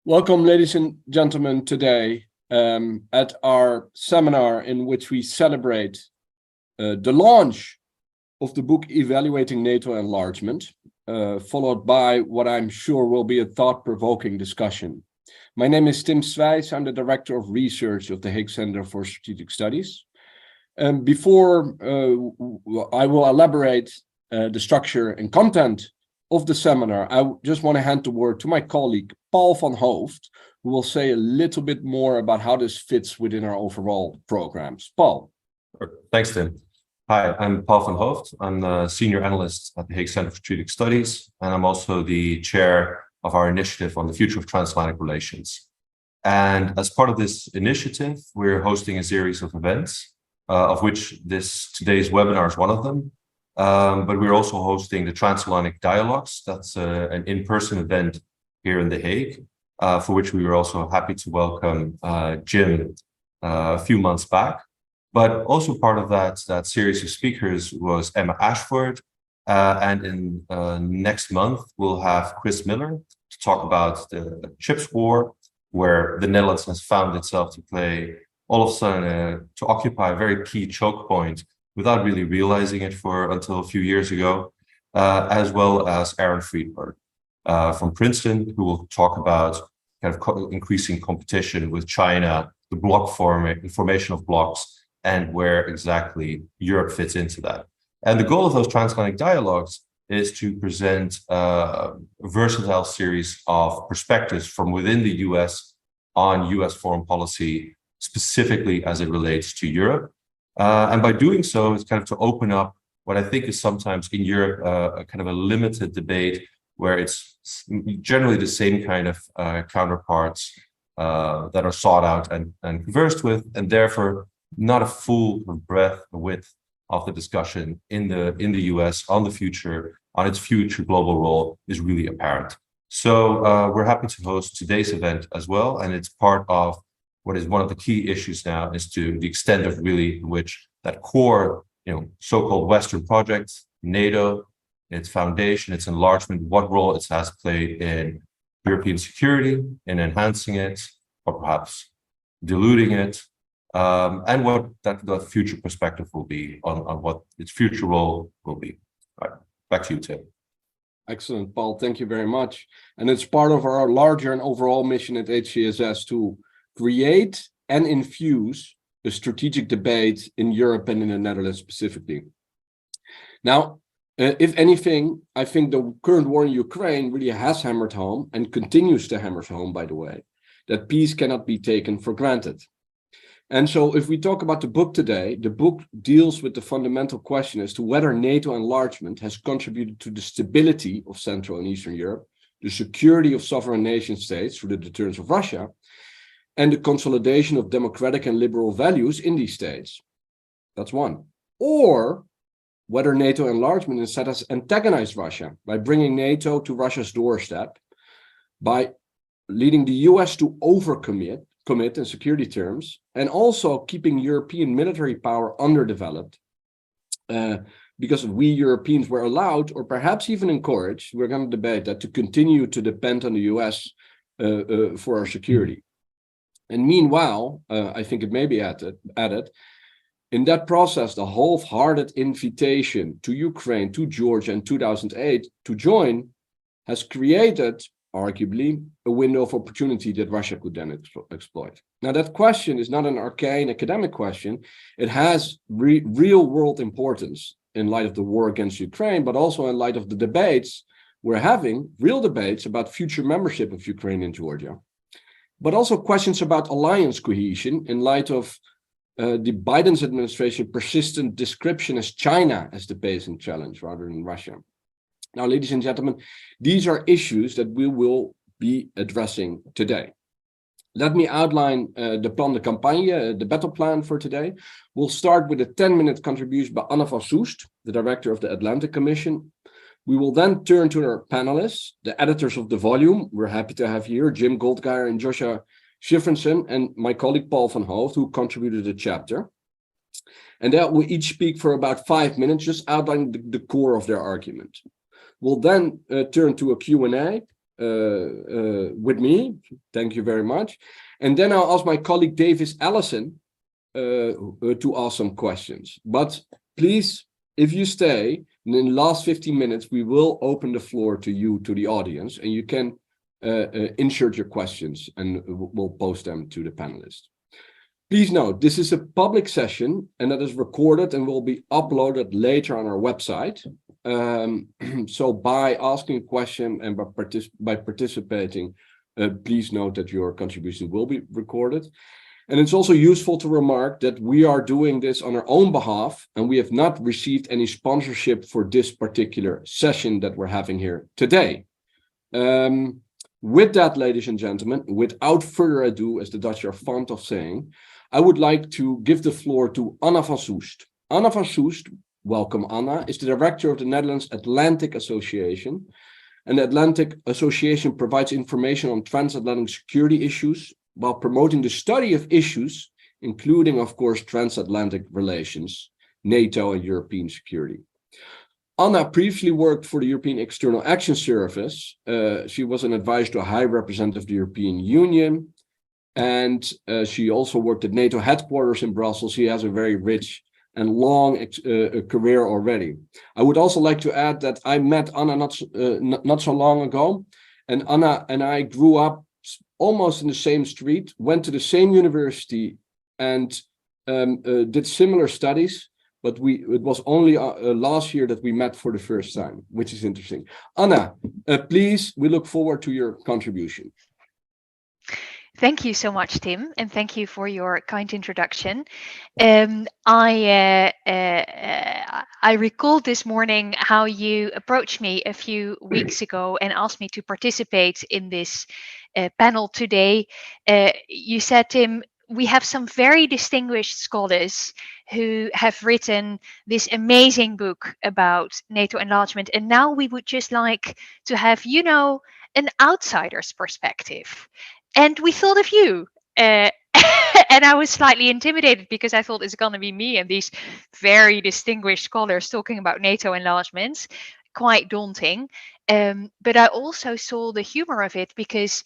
Welcome, ladies and gentlemen, today at our seminar in which we celebrate the launch of the book Evaluating NATO Enlargement, followed by what I'm sure will be a thought-provoking discussion. My name is Tim Swijs. I'm the Director of Research of the Hague Center for Strategic Studies. Before I will elaborate the structure and content of the seminar, I just want to hand the word to my colleague, Paul van Hoofd, who will say a little bit more about how this fits within our overall programs. Paul. Thanks, Tim. Hi, I'm Paul van Hoofd. I'm the Senior Analyst at the Hague Center for Strategic Studies, and I'm also the Chair of our initiative on the future of transatlantic relations. And as part of this initiative, we're hosting a series of events, of which today's webinar is one of them. But we're also hosting the Transatlantic Dialogues. That's an in-person event here in The Hague, for which we were also happy to welcome Jim a few months back. But also part of that series of speakers was Emma Ashford. And in next month, we'll have Chris Miller to talk about the chips war, where the Netherlands has found itself to play all of a sudden to occupy a very key choke point without really realizing it until a few years ago, as well as Aaron Friedberg from Princeton, who will talk about kind of increasing competition with China, the bloc formation of blocs, and where exactly Europe fits into that. And the goal of those transatlantic dialogues is to present a versatile series of perspectives from within the US on US foreign policy, specifically as it relates to Europe. And by doing so, it's kind of to open up what I think is sometimes in Europe a kind of a limited debate where it's generally the same kind of counterparts that are sought out and conversed with, and therefore not a full breadth or width of the discussion in the US on its future global role is really apparent. So we're happy to host today's event as well, and it's part of what is one of the key issues now is to the extent of really which that core, so-called Western project, NATO, its foundation, its enlargement, what role it has played in European security, in enhancing it, or perhaps diluting it, and what the future perspective will be on what its future role will be. All right, back to you, Tim. Excellent, Paul. Thank you very much. And it's part of our larger and overall mission at HCSS to create and infuse a strategic debate in Europe and in the Netherlands specifically. Now, if anything, I think the current war in Ukraine really has hammered home, and continues to hammer home, by the way, that peace cannot be taken for granted. And so if we talk about the book today, the book deals with the fundamental question as to whether NATO enlargement has contributed to the stability of Central and Eastern Europe, the security of sovereign nation states through the deterrence of Russia, and the consolidation of democratic and liberal values in these states. That's one. Or whether NATO enlargement instead has antagonized Russia by bringing NATO to Russia's doorstep, by leading the US to overcommit in security terms, and also keeping European military power underdeveloped, because we Europeans were allowed, or perhaps even encouraged, we're going to debate that, to continue to depend on the US for our security. And meanwhile, I think it may be added, in that process, the half-hearted invitation to Ukraine, to Georgia in 2008 to join has created, arguably, a window of opportunity that Russia could then exploit. Now, that question is not an arcane academic question. It has real-world importance in light of the war against Ukraine, but also in light of the debates we're having, real debates about future membership of Ukraine and Georgia. But also questions about alliance cohesion in light of the Biden's administration persistent description as China as the pacing challenge rather than Russia. Now, ladies and gentlemen, these are issues that we will be addressing today. Let me outline the plan de campagne, the battle plan for today. We'll start with a 10-minute contribution by Anne van Soest, the director of the Atlantic Commission. We will then turn to our panelists, the editors of the volume. We're happy to have here Jim Goldgeier and Joshua Shifrinson, and my colleague Paul van Hoofd, who contributed a chapter. And that will each speak for about 5 minutes, just outlining the core of their argument. We'll then turn to a Q&A with me. Thank you very much. And then I'll ask my colleague Davis Allison to ask some questions. But please, if you stay, in the last 15 minutes, we will open the floor to you, to the audience, and you can insert your questions and we'll post them to the panelists. Please note, this is a public session and that is recorded and will be uploaded later on our website. So by asking a question and by participating, please note that your contribution will be recorded. And it's also useful to remark that we are doing this on our own behalf and we have not received any sponsorship for this particular session that we're having here today. With that, ladies and gentlemen, without further ado, as the Dutch are fond of saying, I would like to give the floor to Anna van Soest. Anna van Soest, welcome Anna, is the director of the Netherlands Atlantic Association. And the Atlantic Association provides information on transatlantic security issues while promoting the study of issues, including, of course, transatlantic relations, NATO and European security. Anna previously worked for the European External Action Service. She was an advisor to a High Representative of the European Union. And she also worked at NATO headquarters in Brussels. She has a very rich and long career already. I would also like to add that I met Anna not so long ago. And Anna and I grew up almost in the same street, went to the same university and did similar studies. But it was only last year that we met for the first time, which is interesting. Anna, please, we look forward to your contribution. Thank you so much, Tim, and thank you for your kind introduction. I recalled this morning how you approached me a few weeks ago and asked me to participate in this panel today. You said, Tim, we have some very distinguished scholars who have written this amazing book about NATO enlargement, and now we would just like to have, you know, an outsider's perspective. And we thought of you. And I was slightly intimidated because I thought it's going to be me and these very distinguished scholars talking about NATO enlargement. Quite daunting. But I also saw the humor of it because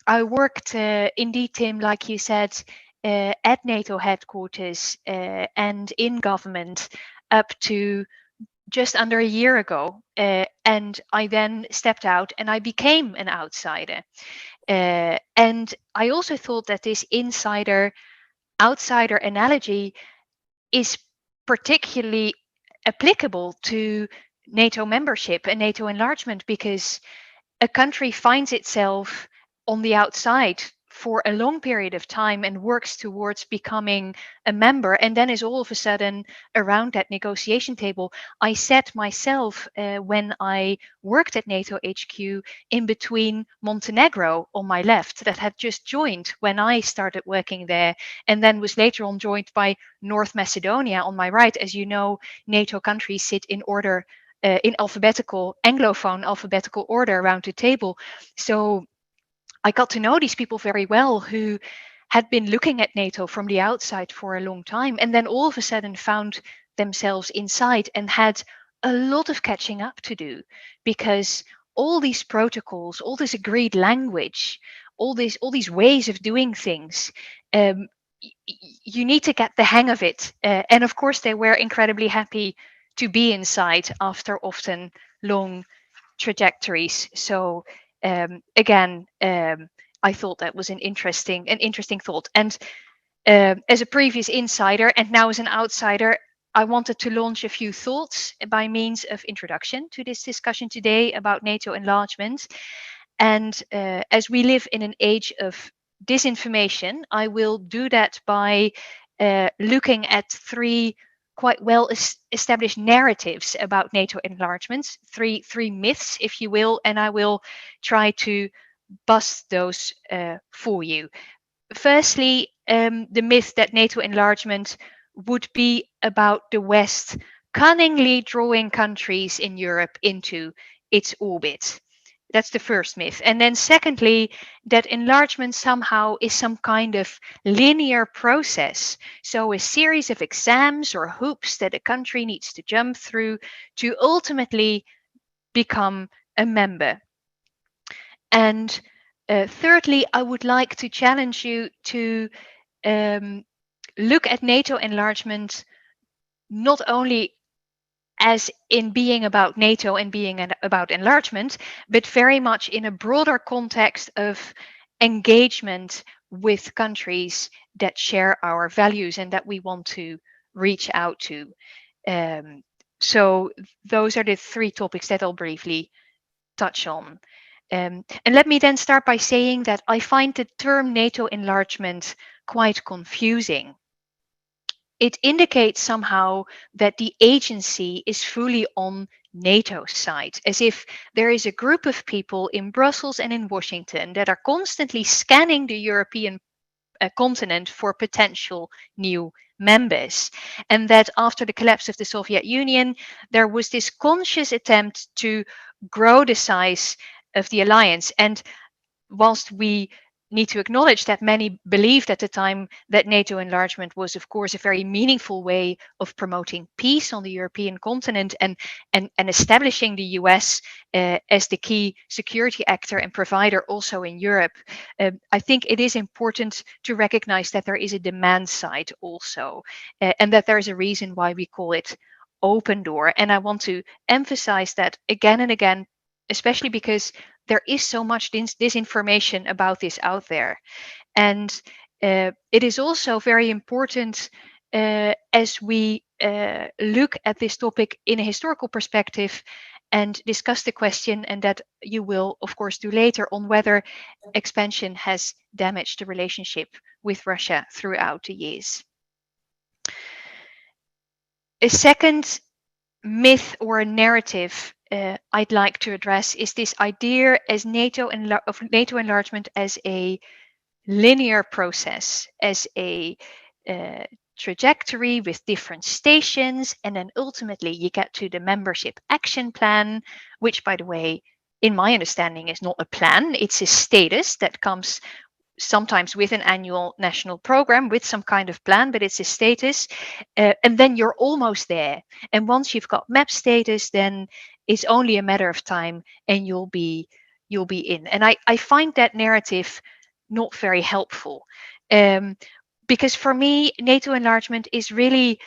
I worked, indeed, Tim, like you said, at NATO headquarters and in government up to just under a year ago. And I then stepped out and I became an outsider. And I also thought that this insider-outsider analogy is particularly applicable to NATO membership and NATO enlargement because a country finds itself on the outside for a long period of time and works towards becoming a member, and then is all of a sudden around that negotiation table. I sat myself when I worked at NATO HQ in between Montenegro on my left, that had just joined when I started working there, and then was later on joined by North Macedonia on my right. As you know, NATO countries sit in order, in Anglophone alphabetical order around the table. So I got to know these people very well who had been looking at NATO from the outside for a long time and then all of a sudden found themselves inside and had a lot of catching up to do because all these protocols, all this agreed language, all these ways of doing things, you need to get the hang of it. And of course, they were incredibly happy to be inside after often long trajectories. So again, I thought that was an interesting thought. And as a previous insider and now as an outsider, I wanted to launch a few thoughts by means of introduction to this discussion today about NATO enlargement. And as we live in an age of disinformation, I will do that by looking at three quite well established narratives about NATO enlargement, three myths, if you will, and I will try to bust those for you. Firstly, the myth that NATO enlargement would be about the West cunningly drawing countries in Europe into its orbit. That's the first myth. And then secondly, that enlargement somehow is some kind of linear process. So a series of exams or hoops that a country needs to jump through to ultimately become a member. And thirdly, I would like to challenge you to look at NATO enlargement not only as in being about NATO and being about enlargement, but very much in a broader context of engagement with countries that share our values and that we want to reach out to. So those are the three topics that I'll briefly touch on. And let me then start by saying that I find the term NATO enlargement quite confusing. It indicates somehow that the agency is fully on NATO's side, as if there is a group of people in Brussels and in Washington that are constantly scanning the European continent for potential new members. And that after the collapse of the Soviet Union, there was this conscious attempt to grow the size of the alliance. And whilst we need to acknowledge that many believed at the time that NATO enlargement was, of course, a very meaningful way of promoting peace on the European continent and establishing the US as the key security actor and provider also in Europe, I think it is important to recognize that there is a demand side also, and that there is a reason why we call it open door. And I want to emphasize that again and again, especially because there is so much disinformation about this out there. And it is also very important as we look at this topic in a historical perspective and discuss the question, and that you will, of course, do later, on whether expansion has damaged the relationship with Russia throughout the years. A second myth or a narrative I'd like to address is this idea as of NATO enlargement as a linear process, as a trajectory with different stations, and then ultimately you get to the membership action plan, which, by the way, in my understanding, is not a plan. It's a status that comes sometimes with an annual national program with some kind of plan, but it's a status, and then you're almost there. And once you've got map status, then it's only a matter of time and you'll be in. And I find that narrative not very helpful, because for me, NATO enlargement is really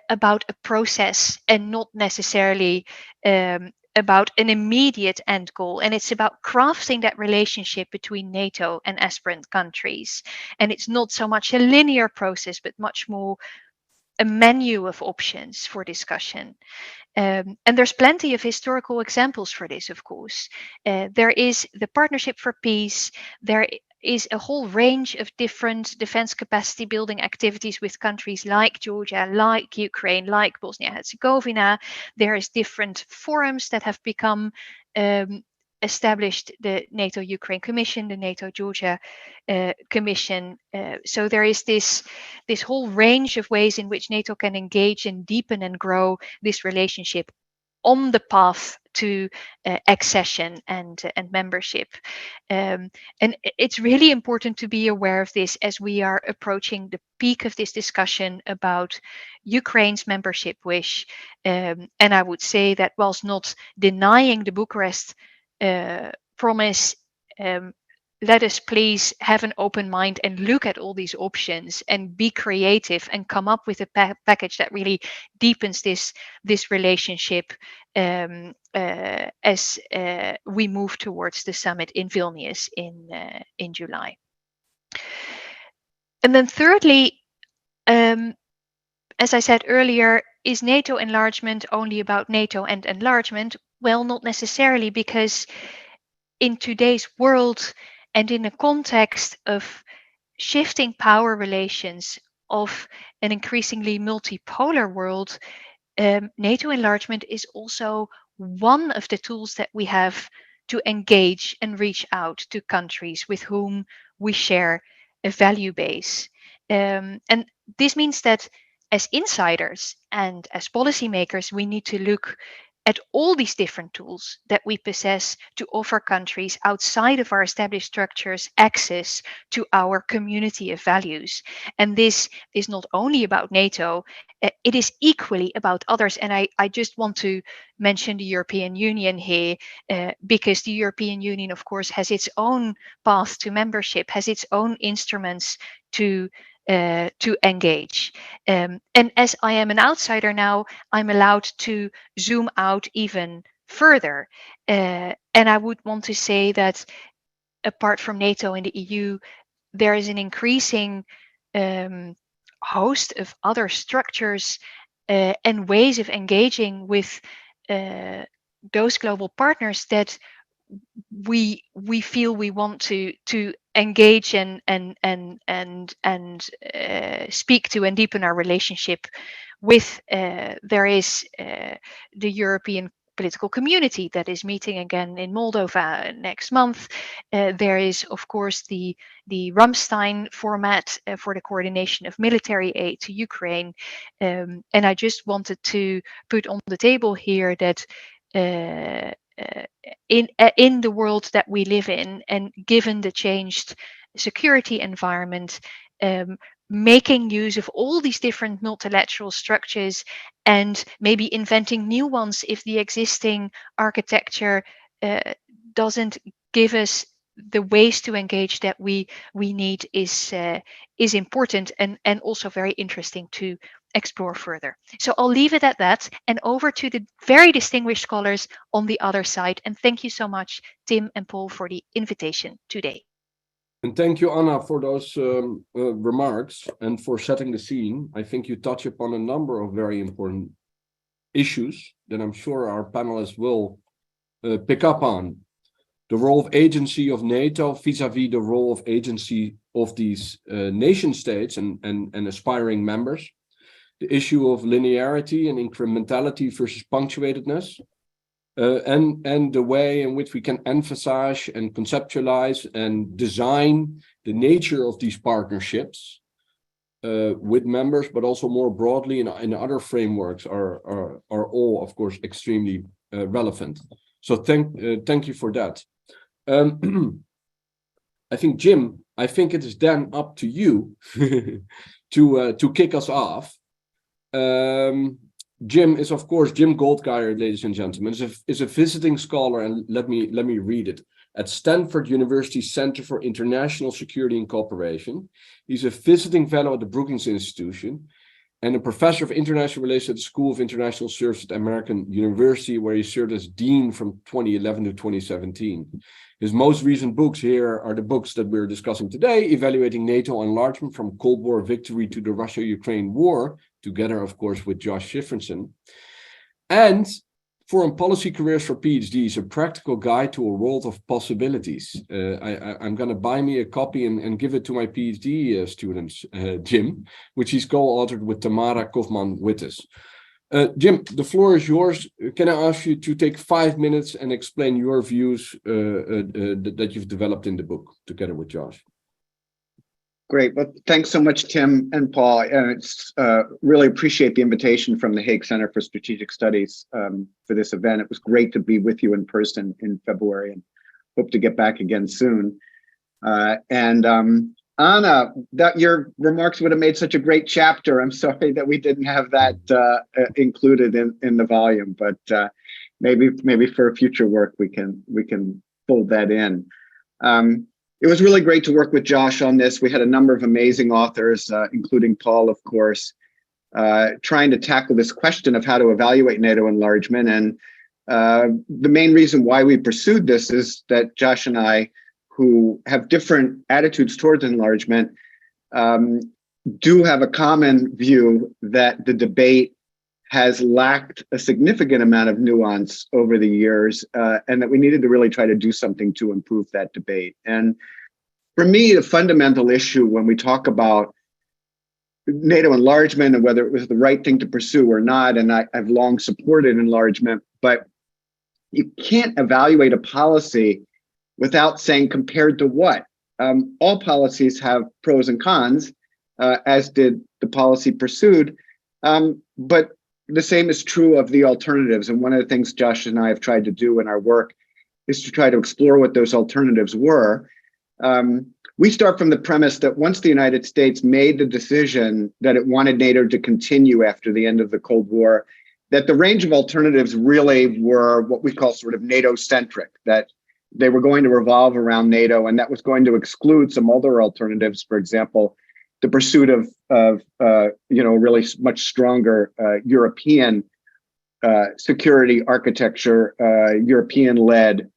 about a process and not necessarily about an immediate end goal. And it's about crafting that relationship between NATO and aspirant countries. And it's not so much a linear process, but much more a menu of options for discussion. And there's plenty of historical examples for this, of course. There is the Partnership for Peace. There is a whole range of different defense capacity building activities with countries like Georgia, like Ukraine, like Bosnia-Herzegovina. There is different forums that have become established, the NATO-Ukraine Commission, the NATO-Georgia Commission. So there is this whole range of ways in which NATO can engage and deepen and grow this relationship on the path to accession and membership. And it's really important to be aware of this as we are approaching the peak of this discussion about Ukraine's membership wish. And I would say that whilst not denying the Bucharest promise, let us please have an open mind and look at all these options and be creative and come up with a package that really deepens this relationship as we move towards the summit in Vilnius in July. And then thirdly, as I said earlier, is NATO enlargement only about NATO and enlargement? Well, not necessarily, because in today's world and in a context of shifting power relations, of an increasingly multipolar world, NATO enlargement is also one of the tools that we have to engage and reach out to countries with whom we share a value base. And this means that as insiders and as policymakers, we need to look at all these different tools that we possess to offer countries outside of our established structures access to our community of values. And this is not only about NATO, it is equally about others. And I just want to mention the European Union here, because the European Union, of course, has its own path to membership, has its own instruments to engage. And as I am an outsider now, I'm allowed to zoom out even further. And I would want to say that apart from NATO and the EU, there is an increasing host of other structures and ways of engaging with those global partners that we feel we want to engage and speak to and deepen our relationship with. There is the European political community that is meeting again in Moldova next month. There is, of course, the Ramstein format for the coordination of military aid to Ukraine. And I just wanted to put on the table here that in the world that we live in, and given the changed security environment, making use of all these different multilateral structures and maybe inventing new ones if the existing architecture doesn't give us the ways to engage that we need is important and also very interesting to explore further. So I'll leave it at that and over to the very distinguished scholars on the other side. And thank you so much, Tim and Paul, for the invitation today. And thank you, Anna, for those remarks and for setting the scene. I think you touch upon a number of very important issues that I'm sure our panelists will pick up on. The role of agency of NATO vis-a-vis the role of agency of these nation states and aspiring members. The issue of linearity and incrementality versus punctuatedness, and the way in which we can emphasize and conceptualize and design the nature of these partnerships with members, but also more broadly in other frameworks are all, of course, extremely relevant. So thank you for that. I think, Jim, it is then up to you to kick us off. Jim is, of course, Jim Goldgeier, ladies and gentlemen, is a visiting scholar, and let me read it, at Stanford University Center for International Security and Cooperation. He's a visiting fellow at the Brookings Institution and a professor of international relations at the School of International Service at American University, where he served as dean from 2011 to 2017. His most recent books here are the books that we're discussing today: Evaluating NATO Enlargement, from Cold War Victory to the Russia-Ukraine War, together, of course, with Josh Shifrinson, and Foreign Policy Careers for PhDs, a practical guide to a world of possibilities. I'm going to buy me a copy and give it to my PhD students, Jim, which he's co-authored with Tamara Kaufman-Wittes. Jim, the floor is yours. Can I ask you to take 5 minutes and explain your views that you've developed in the book together with Josh? Great. Well, thanks so much, Tim and Paul. And it's really appreciate the invitation from the Hague Center for Strategic Studies for this event. It was great to be with you in person in February, and hope to get back again soon. Anna, that your remarks would have made such a great chapter. I'm sorry that we didn't have that included in the volume, but maybe for future work we can fold that in. It was really great to work with Josh on this. We had a number of amazing authors, including Paul, of course, trying to tackle this question of how to evaluate NATO enlargement. And the main reason why we pursued this is that Josh and I, who have different attitudes towards enlargement, do have a common view that the debate has lacked a significant amount of nuance over the years, and that we needed to really try to do something to improve that debate. And for me, the fundamental issue when we talk about NATO enlargement and whether it was the right thing to pursue or not, and I've long supported enlargement, but you can't evaluate a policy without saying compared to what. All policies have pros and cons, as did the policy pursued, but the same is true of the alternatives. And one of the things Josh and I have tried to do in our work is to try to explore what those alternatives were. We start from the premise that once the United States made the decision that it wanted NATO to continue after the end of the Cold War, that the range of alternatives really were what we call sort of NATO-centric, that they were going to revolve around NATO, and that was going to exclude some other alternatives. For example, the pursuit of really much stronger European security architecture, European-led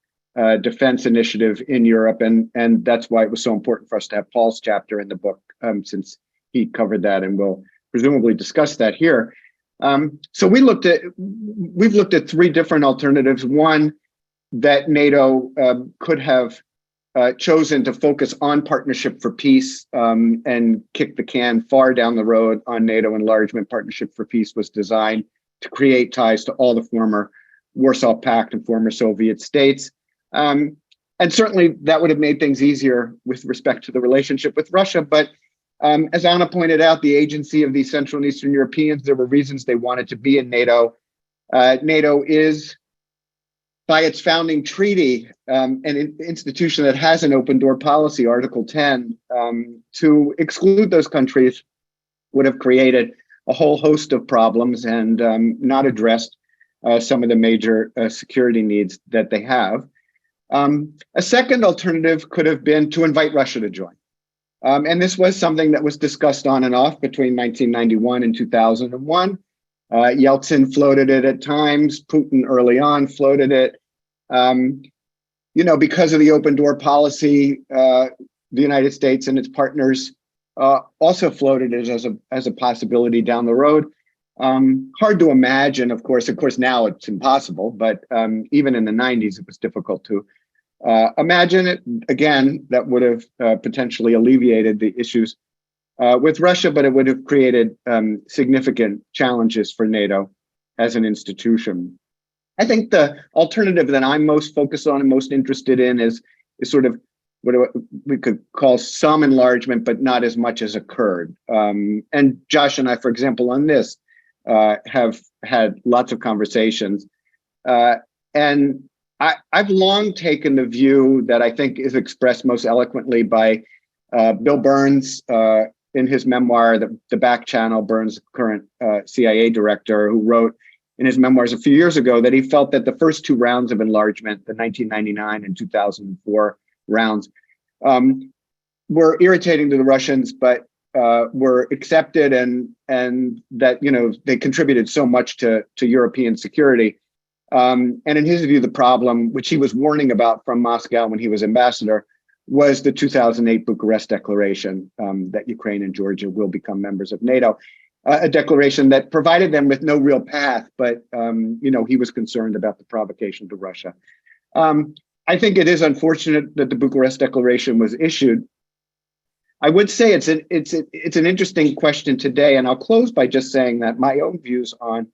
defense initiative in Europe, and that's why it was so important for us to have Paul's chapter in the book, since he covered that, and we'll presumably discuss that here. So we've looked at three different alternatives. One, that NATO could have chosen to focus on Partnership for Peace and kick the can far down the road on NATO enlargement. Partnership for Peace was designed to create ties to all the former Warsaw Pact and former Soviet states. And certainly that would have made things easier with respect to the relationship with Russia. But as Anna pointed out, the agency of these Central and Eastern Europeans, there were reasons they wanted to be in NATO. NATO is, by its founding treaty, an institution that has an open door policy, Article 10, to exclude those countries would have created a whole host of problems and not addressed some of the major security needs that they have. A second alternative could have been to invite Russia to join. And this was something that was discussed on and off between 1991 and 2001. Yeltsin floated it at times. Putin early on floated it. Because of the open door policy, the United States and its partners also floated it as a possibility down the road. Hard to imagine, of course now it's impossible, but even in the 90s, it was difficult to imagine it. Again, that would have potentially alleviated the issues with Russia, but it would have created significant challenges for NATO as an institution. I think the alternative that I'm most focused on and most interested in is sort of what we could call some enlargement, but not as much as occurred. And Josh and I, for example, on this, have had lots of conversations. And I've long taken the view that I think is expressed most eloquently by Bill Burns in his memoir, The Back Channel. Burns, current CIA director, who wrote in his memoirs a few years ago that he felt that the first two rounds of enlargement, the 1999 and 2004 rounds, were irritating to the Russians, but were accepted, and that they contributed so much to European security. And in his view, the problem, which he was warning about from Moscow when he was ambassador, was the 2008 Bucharest Declaration that Ukraine and Georgia will become members of NATO. A declaration that provided them with no real path, but he was concerned about the provocation to Russia. I think it is unfortunate that the Bucharest Declaration was issued. I would say it's an interesting question today, and I'll close by just saying that my own views on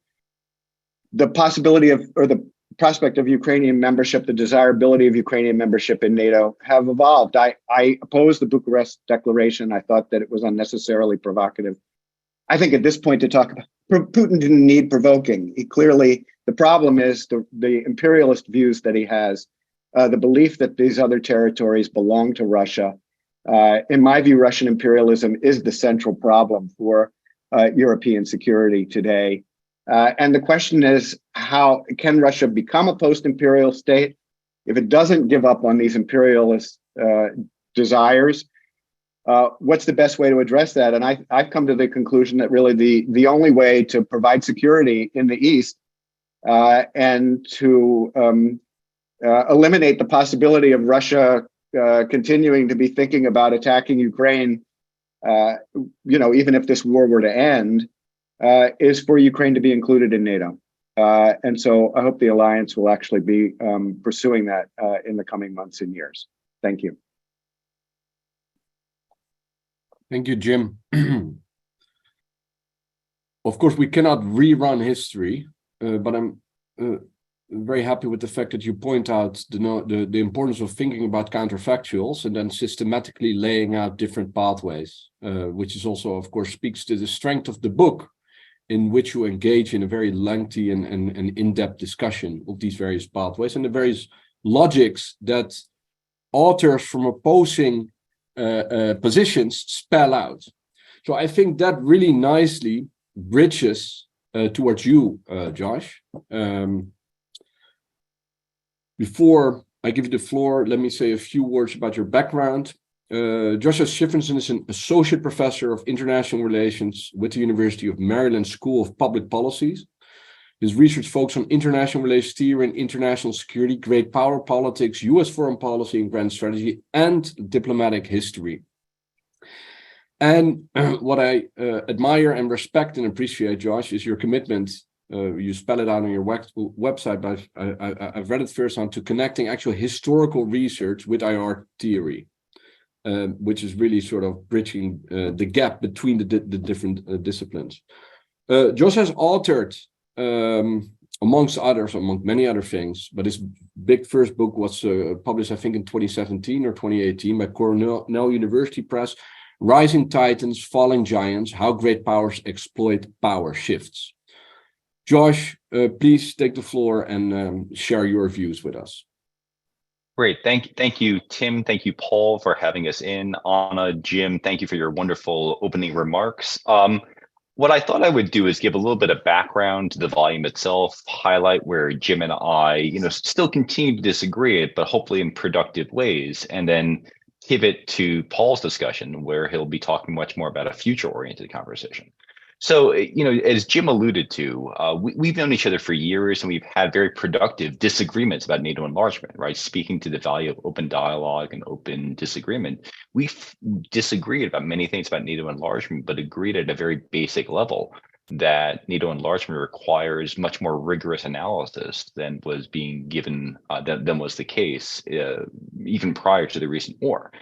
the possibility of, or the prospect of Ukrainian membership, the desirability of Ukrainian membership in NATO have evolved. I opposed the Bucharest Declaration. I thought that it was unnecessarily provocative. I think at this point to talk about Putin didn't need provoking. The problem is the imperialist views that he has, the belief that these other territories belong to Russia. In my view, Russian imperialism is the central problem for European security today. And the question is, how can Russia become a post-imperial state if it doesn't give up on these imperialist desires? What's the best way to address that? And I've come to the conclusion that really the only way to provide security in the East and to eliminate the possibility of Russia continuing to be thinking about attacking Ukraine, even if this war were to end, is for Ukraine to be included in NATO. And so I hope the alliance will actually be pursuing that in the coming months and years. Thank you. Thank you, Jim. Of course, we cannot rerun history, but I'm very happy with the fact that you point out the importance of thinking about counterfactuals and then systematically laying out different pathways, which is also, of course, speaks to the strength of the book in which you engage in a very lengthy and in-depth discussion of these various pathways and the various logics that authors from opposing positions spell out. So I think that really nicely bridges towards you, Josh. Before I give you the floor, let me say a few words about your background. Joshua Shifrinson is an associate professor of international relations with the University of Maryland School of Public Policies. His research focuses on international relations theory and international security, great power politics, US foreign policy and grand strategy, and diplomatic history. And what I admire and respect and appreciate, Josh, is your commitment. You spell it out on your website, but I've read it first on to connecting actual historical research with IR theory, which is really sort of bridging the gap between the different disciplines. Josh has authored, among many other things, but his big first book was published, I think, in 2017 or 2018 by Cornell University Press, Rising Titans, Falling Giants, How Great Powers Exploit Power Shifts. Josh, please take the floor and share your views with us. Great. Thank you, Tim. Thank you, Paul, for having us in. Anna, Jim, thank you for your wonderful opening remarks. What I thought I would do is give a little bit of background to the volume itself, highlight where Jim and I, still continue to disagree, but hopefully in productive ways, and then pivot to Paul's discussion, where he'll be talking much more about a future-oriented conversation. So, as Jim alluded to, we've known each other for years, and we've had very productive disagreements about NATO enlargement, right? Speaking to the value of open dialogue and open disagreement, we've disagreed about many things about NATO enlargement, but agreed at a very basic level that NATO enlargement requires much more rigorous analysis than was being given, than was the case even prior to the recent war.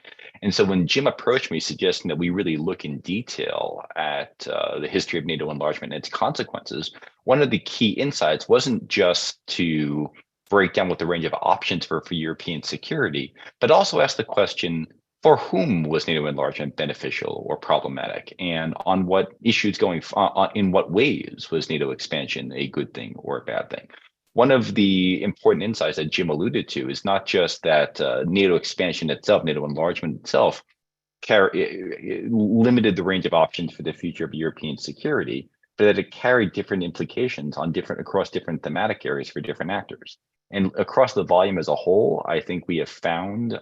And so when Jim approached me suggesting that we really look in detail at the history of NATO enlargement and its consequences, one of the key insights wasn't just to break down what the range of options were for European security, but also ask the question, for whom was NATO enlargement beneficial or problematic? And on what issues in what ways was NATO expansion a good thing or a bad thing? One of the important insights that Jim alluded to is not just that NATO expansion itself, NATO enlargement itself, limited the range of options for the future of European security, but that it carried different implications across different thematic areas for different actors. And across the volume as a whole, I think we have found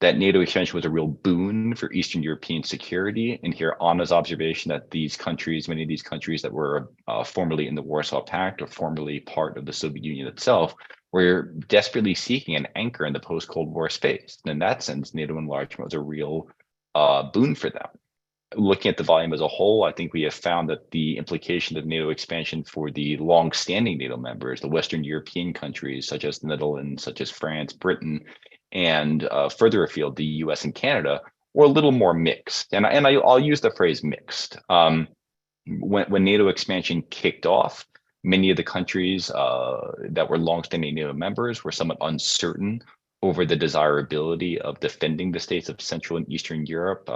that NATO expansion was a real boon for Eastern European security. And here Anna's observation that many of these countries that were formerly in the Warsaw Pact or formerly part of the Soviet Union itself, were desperately seeking an anchor in the post-Cold War space. And in that sense, NATO enlargement was a real boon for them. Looking at the volume as a whole, I think we have found that the implication of NATO expansion for the long-standing NATO members, the Western European countries, such as the Netherlands, such as France, Britain, and further afield, the US and Canada, were a little more mixed. And I'll use the phrase mixed. When NATO expansion kicked off, many of the countries that were longstanding NATO members were somewhat uncertain over the desirability of defending the states of Central and Eastern Europe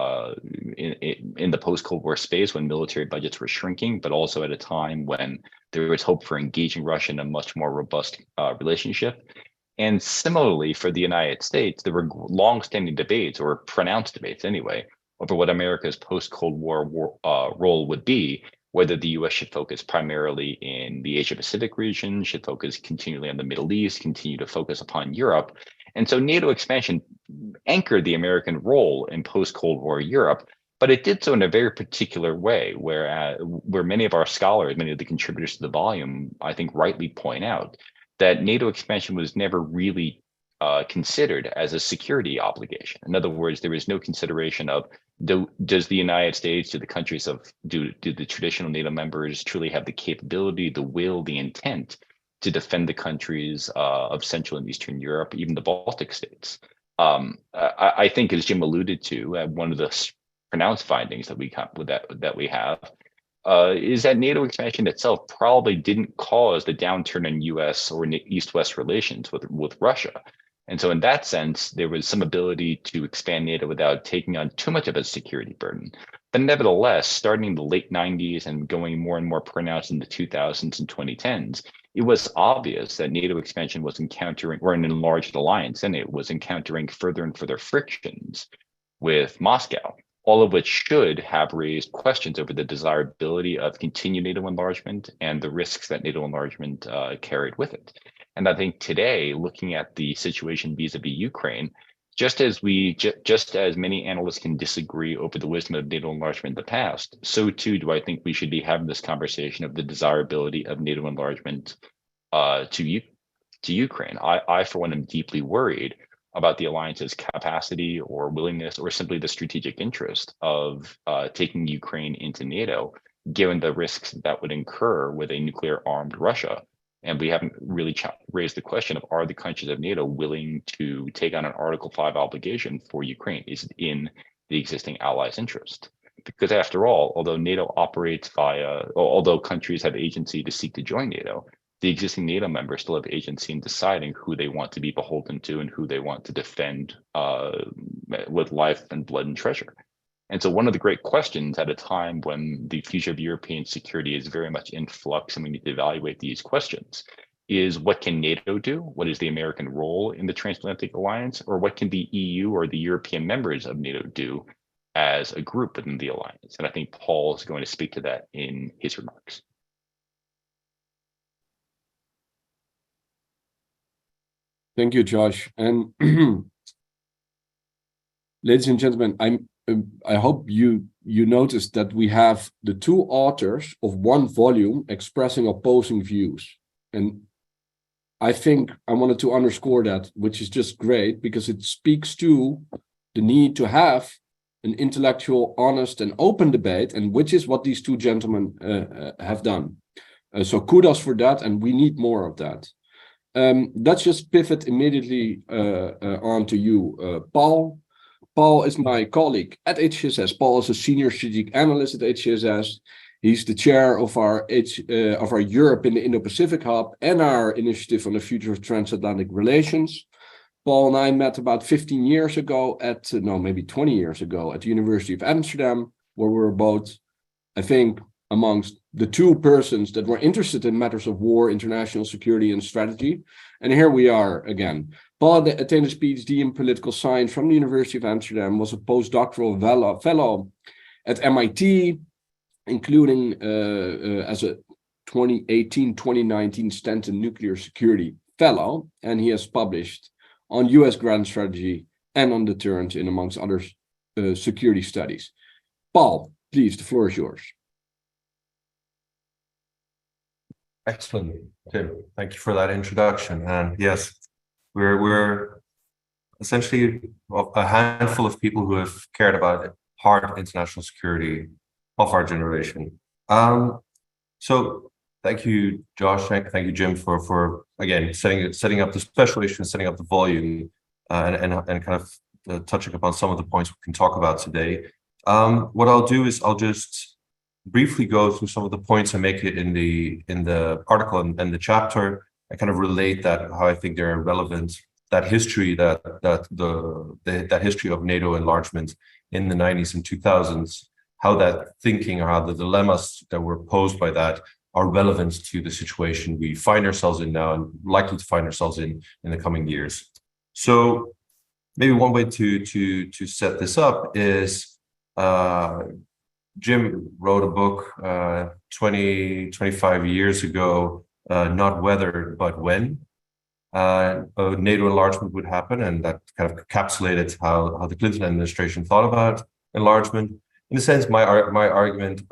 in the post-Cold War space when military budgets were shrinking, but also at a time when there was hope for engaging Russia in a much more robust relationship. And similarly, for the United States, there were long-standing debates, or pronounced debates anyway, over what America's post-Cold War role would be, whether the US should focus primarily in the Asia-Pacific region, should focus continually on the Middle East, continue to focus upon Europe. And so NATO expansion anchored the American role in post-Cold War Europe, but it did so in a very particular way, where many of our scholars, many of the contributors to the volume, I think rightly point out, that NATO expansion was never really considered as a security obligation. In other words, there was no consideration of does the United States, do the traditional NATO members truly have the capability, the will, the intent to defend the countries of Central and Eastern Europe, even the Baltic states? I think, as Jim alluded to, one of the pronounced findings that we have is that NATO expansion itself probably didn't cause the downturn in U.S. or East-West relations with Russia. And so in that sense, there was some ability to expand NATO without taking on too much of a security burden. But nevertheless, starting in the late 90s and going more and more pronounced in the 2000s and 2010s, it was obvious that NATO expansion was encountering, or an enlarged alliance, and it was encountering further and further frictions with Moscow, all of which should have raised questions over the desirability of continued NATO enlargement and the risks that NATO enlargement carried with it. And I think today, looking at the situation vis-a-vis Ukraine, just as many analysts can disagree over the wisdom of NATO enlargement in the past, so too do I think we should be having this conversation of the desirability of NATO enlargement to Ukraine. I, for one, am deeply worried about the alliance's capacity or willingness, or simply the strategic interest of taking Ukraine into NATO, given the risks that would incur with a nuclear-armed Russia. And we haven't really raised the question of, are the countries of NATO willing to take on an Article 5 obligation for Ukraine? Is it in the existing allies' interest? Because after all, although NATO operates although countries have agency to seek to join NATO, the existing NATO members still have agency in deciding who they want to be beholden to and who they want to defend with life and blood and treasure. And so one of the great questions at a time when the future of European security is very much in flux and we need to evaluate these questions is, what can NATO do? What is the American role in the transatlantic alliance? Or what can the EU or the European members of NATO do as a group within the alliance? And I think Paul is going to speak to that in his remarks. Thank you, Josh. And ladies and gentlemen, I hope you noticed that we have the two authors of one volume expressing opposing views. And I think I wanted to underscore that, which is just great, because it speaks to the need to have an intellectual, honest, and open debate, and which is what these two gentlemen have done. So kudos for that, and we need more of that. Let's just pivot immediately on to you, Paul. Paul is my colleague at HCSS. Paul is a senior strategic analyst at HCSS. He's the chair of our Europe in the Indo-Pacific Hub and our initiative on the future of transatlantic relations. Paul and I met about 15 years ago maybe 20 years ago at the University of Amsterdam, where we were both, I think, amongst the two persons that were interested in matters of war, international security, and strategy. And here we are again. Paul attained his PhD in political science from the University of Amsterdam, was a postdoctoral fellow at MIT, including as a 2018-2019 Stanton Nuclear Security Fellow, and he has published on US grand strategy and on deterrence in, amongst others, security studies. Paul, please, the floor is yours. Excellent, Tim. Thank you for that introduction. And yes, we're essentially a handful of people who have cared about hard international security of our generation. So thank you, Josh. Thank you, Jim, for again setting up the special issue and setting up the volume and kind of touching upon some of the points we can talk about today. What I'll do is I'll just briefly go through some of the points and make it in the article and the chapter. I kind of relate that how I think they're relevant, that history that history of NATO enlargement in the 90s and 2000s, how that thinking or how the dilemmas that were posed by that are relevant to the situation we find ourselves in now and likely to find ourselves in the coming years. So maybe one way to set this up is Jim wrote a book 25 years ago, Not Whether, But When. NATO enlargement would happen, and that kind of encapsulated how the Clinton administration thought about enlargement. In a sense, my argument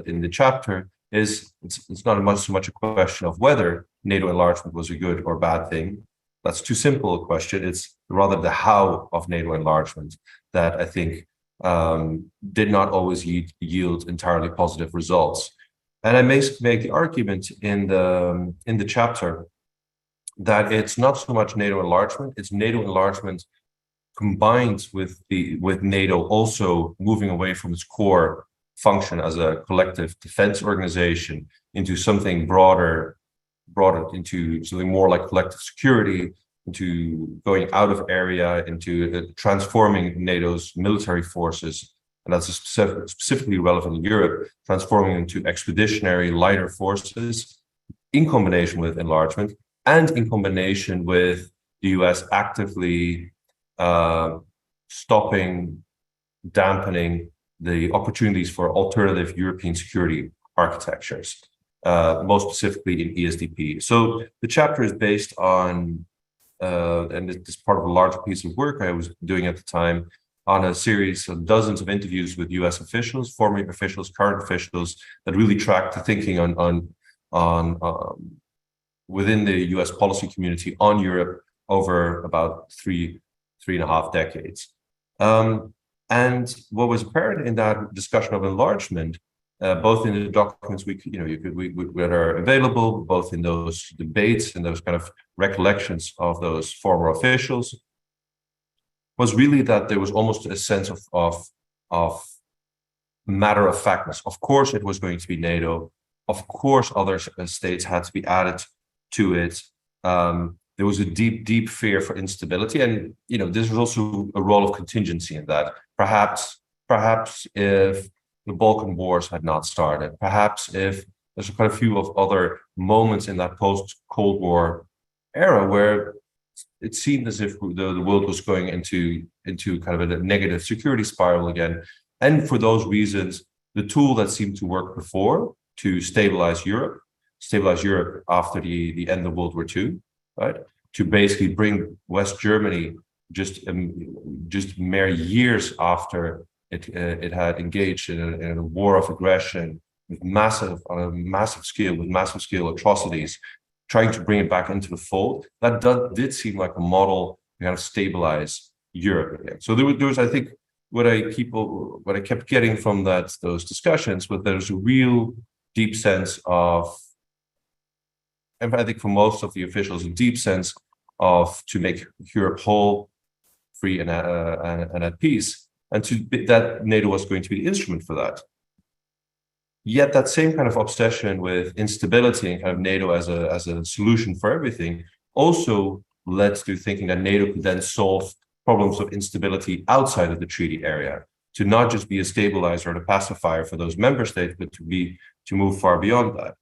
in the chapter is it's not so much a question of whether NATO enlargement was a good or bad thing. That's too simple a question. It's rather the how of NATO enlargement that I think did not always yield entirely positive results. And I may make the argument in the chapter that it's not so much NATO enlargement, it's NATO enlargement combined with NATO also moving away from its core function as a collective defense organization into something broader into something more like collective security, into going out of area, into transforming NATO's military forces and that's specifically relevant in Europe, transforming into expeditionary, lighter forces in combination with enlargement and in combination with the US actively stopping, dampening the opportunities for alternative European security architectures, most specifically in ESDP. So the chapter is based on, and it's part of a larger piece of work I was doing at the time, on a series of dozens of interviews with US officials, former officials, current officials, that really tracked the thinking on within the US policy community on Europe over about three and a half decades. And what was apparent in that discussion of enlargement, both in the documents that are available, both in those debates and those kind of recollections of those former officials, was really that there was almost a sense of matter of factness. Of course, it was going to be NATO. Of course, other states had to be added to it. There was a deep fear for instability, and this was also a role of contingency in that. Perhaps if the Balkan Wars had not started, perhaps if there's quite a few of other moments in that post-Cold War era where it seemed as if the world was going into kind of a negative security spiral again. And for those reasons, the tool that seemed to work before to stabilize Europe after the end of World War II, right? To basically bring West Germany just mere years after it had engaged in a war of aggression on a massive scale atrocities, trying to bring it back into the fold. That did seem like a model to kind of stabilize Europe again. So there was, I think, what I kept getting from those discussions, but there's a real deep sense of, and I think for most of the officials, a deep sense of to make Europe whole, free, and at peace, and that NATO was going to be the instrument for that. Yet that same kind of obsession with instability and kind of NATO as a solution for everything also led to thinking that NATO could then solve problems of instability outside of the treaty area, to not just be a stabilizer or a pacifier for those member states, but to move far beyond that.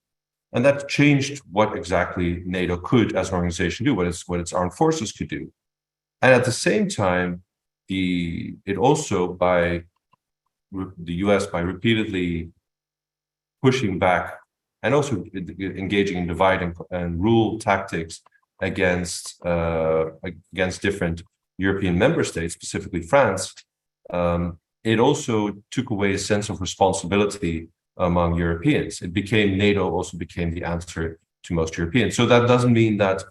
And that changed what exactly NATO could as an organization do, what its armed forces could do. And at the same time, it also, by the US, by repeatedly pushing back and also engaging in divide and rule tactics against different European member states, specifically France, it also took away a sense of responsibility among Europeans. NATO also became the answer to most Europeans. So that doesn't mean that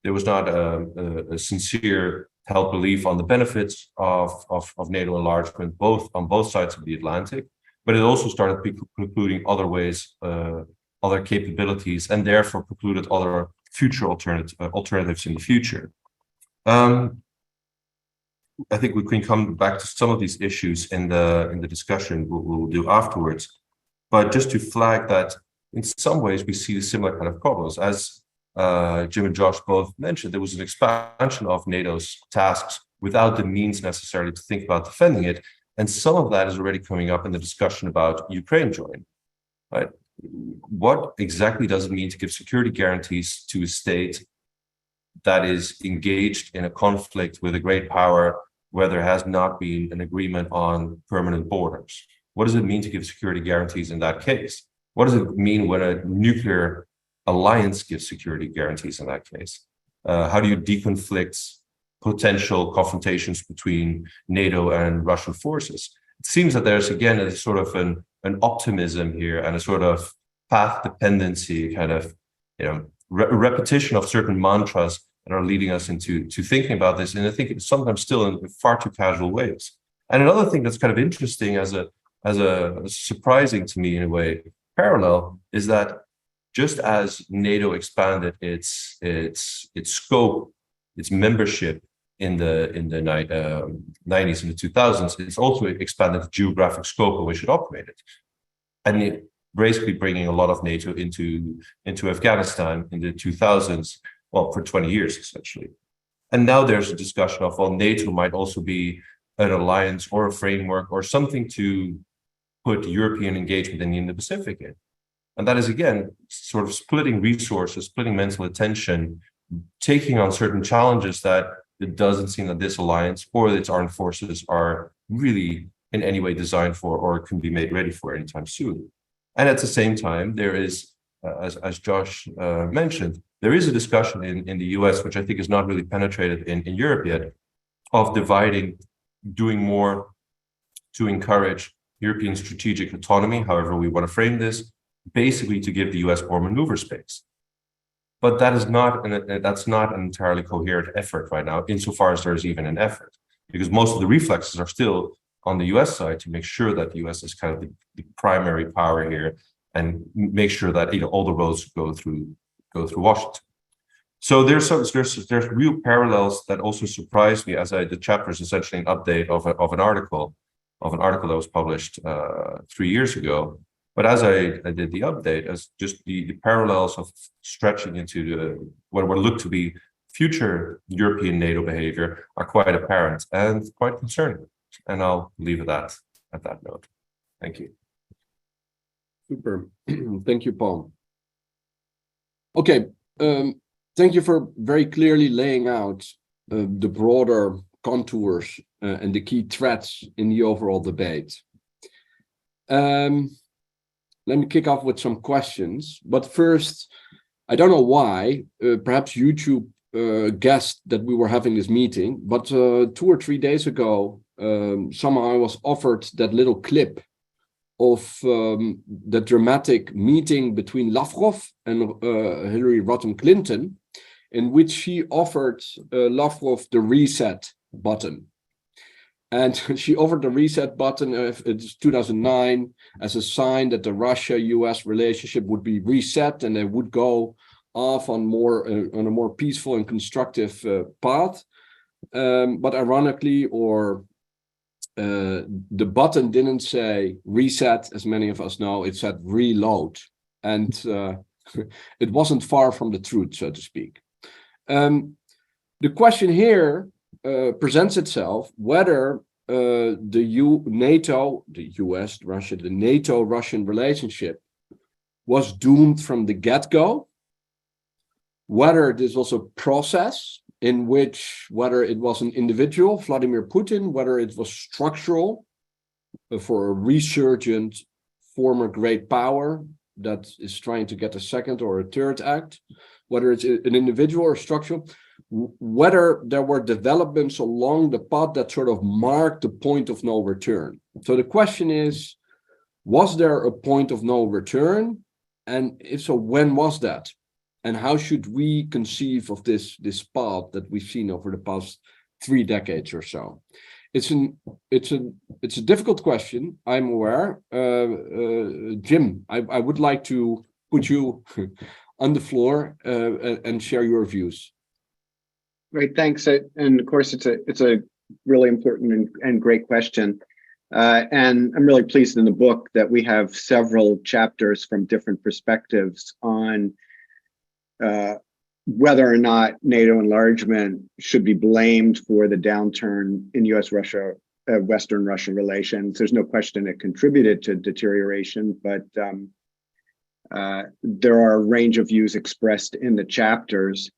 there was not a sincere held belief on the benefits of NATO enlargement, on both sides of the Atlantic, but it also started precluding other ways, other capabilities, and therefore precluded other future alternatives in the future. I think we can come back to some of these issues in the discussion we'll do afterwards. But just to flag that in some ways we see similar kind of problems. As Jim and Josh both mentioned, there was an expansion of NATO's tasks without the means necessarily to think about defending it. And some of that is already coming up in the discussion about Ukraine joining, right? What exactly does it mean to give security guarantees to a state that is engaged in a conflict with a great power where there has not been an agreement on permanent borders? What does it mean to give security guarantees in that case? What does it mean when a nuclear alliance gives security guarantees in that case? How do you deconflict potential confrontations between NATO and Russian forces? It seems that there's again a sort of an optimism here and a sort of path dependency, kind of repetition of certain mantras that are leading us into thinking about this. And I think it's sometimes still in far too casual ways. And another thing that's kind of interesting as a surprising to me in a way parallel is that just as NATO expanded its scope, its membership in the 90s and the 2000s, it's also expanded the geographic scope in which it operated, and basically bringing a lot of NATO into Afghanistan in the 2000s, well, for 20 years essentially. And now there's a discussion of, well, NATO might also be an alliance or a framework or something to put European engagement in the Indo-Pacific in. And that is, again, sort of splitting resources, splitting mental attention, taking on certain challenges that it doesn't seem that this alliance or its armed forces are really in any way designed for or can be made ready for anytime soon. And at the same time, there is, as Josh mentioned, there is a discussion in the US, which I think is not really penetrated in Europe yet, of dividing, doing more to encourage European strategic autonomy, however we want to frame this, basically to give the US more maneuver space. But that's not an entirely coherent effort right now, insofar as there is even an effort, because most of the reflexes are still on the US side to make sure that the US is kind of the primary power here and make sure that all the roads go through Washington. So there's real parallels that also surprised me, as the chapter is essentially an update of an article that was published 3 years ago. But as I did the update, as just the parallels of stretching into what would look to be future European NATO behavior are quite apparent and quite concerning. And I'll leave it at that note. Thank you. Super. Thank you, Paul. Okay. Thank you for very clearly laying out the broader contours and the key threats in the overall debate. Let me kick off with some questions. But first, I don't know why, perhaps YouTube guessed that we were having this meeting, but 2 or 3 days ago, somehow I was offered that little clip of the dramatic meeting between Lavrov and Hillary Rodham Clinton, in which she offered Lavrov the reset button. And she offered the reset button, it's 2009, as a sign that the Russia-US relationship would be reset and they would go off on a more peaceful and constructive path. But ironically, the button didn't say reset, as many of us know, it said reload. And it wasn't far from the truth, so to speak. The question here presents itself whether the NATO-Russian relationship was doomed from the get-go, whether this was a process in which, whether it was an individual, Vladimir Putin, whether it was structural for a resurgent former great power that is trying to get a second or a third act, whether it's an individual or structural, whether there were developments along the path that sort of marked the point of no return. So the question is, was there a point of no return? And if so, when was that? And how should we conceive of this path that we've seen over the past 3 decades or so? It's a difficult question, I'm aware. Jim, I would like to put you on the floor and share your views. Great, thanks. And of course, it's a really important and great question. And I'm really pleased in the book that we have several chapters from different perspectives on whether or not NATO enlargement should be blamed for the downturn in US-Russia, Western Russia relations. There's no question it contributed to deterioration, but there are a range of views expressed in the chapters.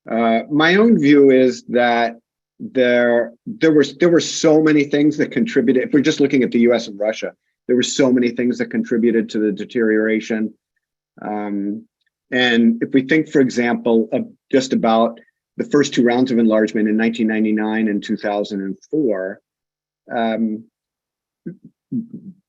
My own view is that there were so many things that contributed. If we're just looking at the US and Russia, there were so many things that contributed to the deterioration. And if we think, for example, just about the first 2 rounds of enlargement in 1999 and 2004,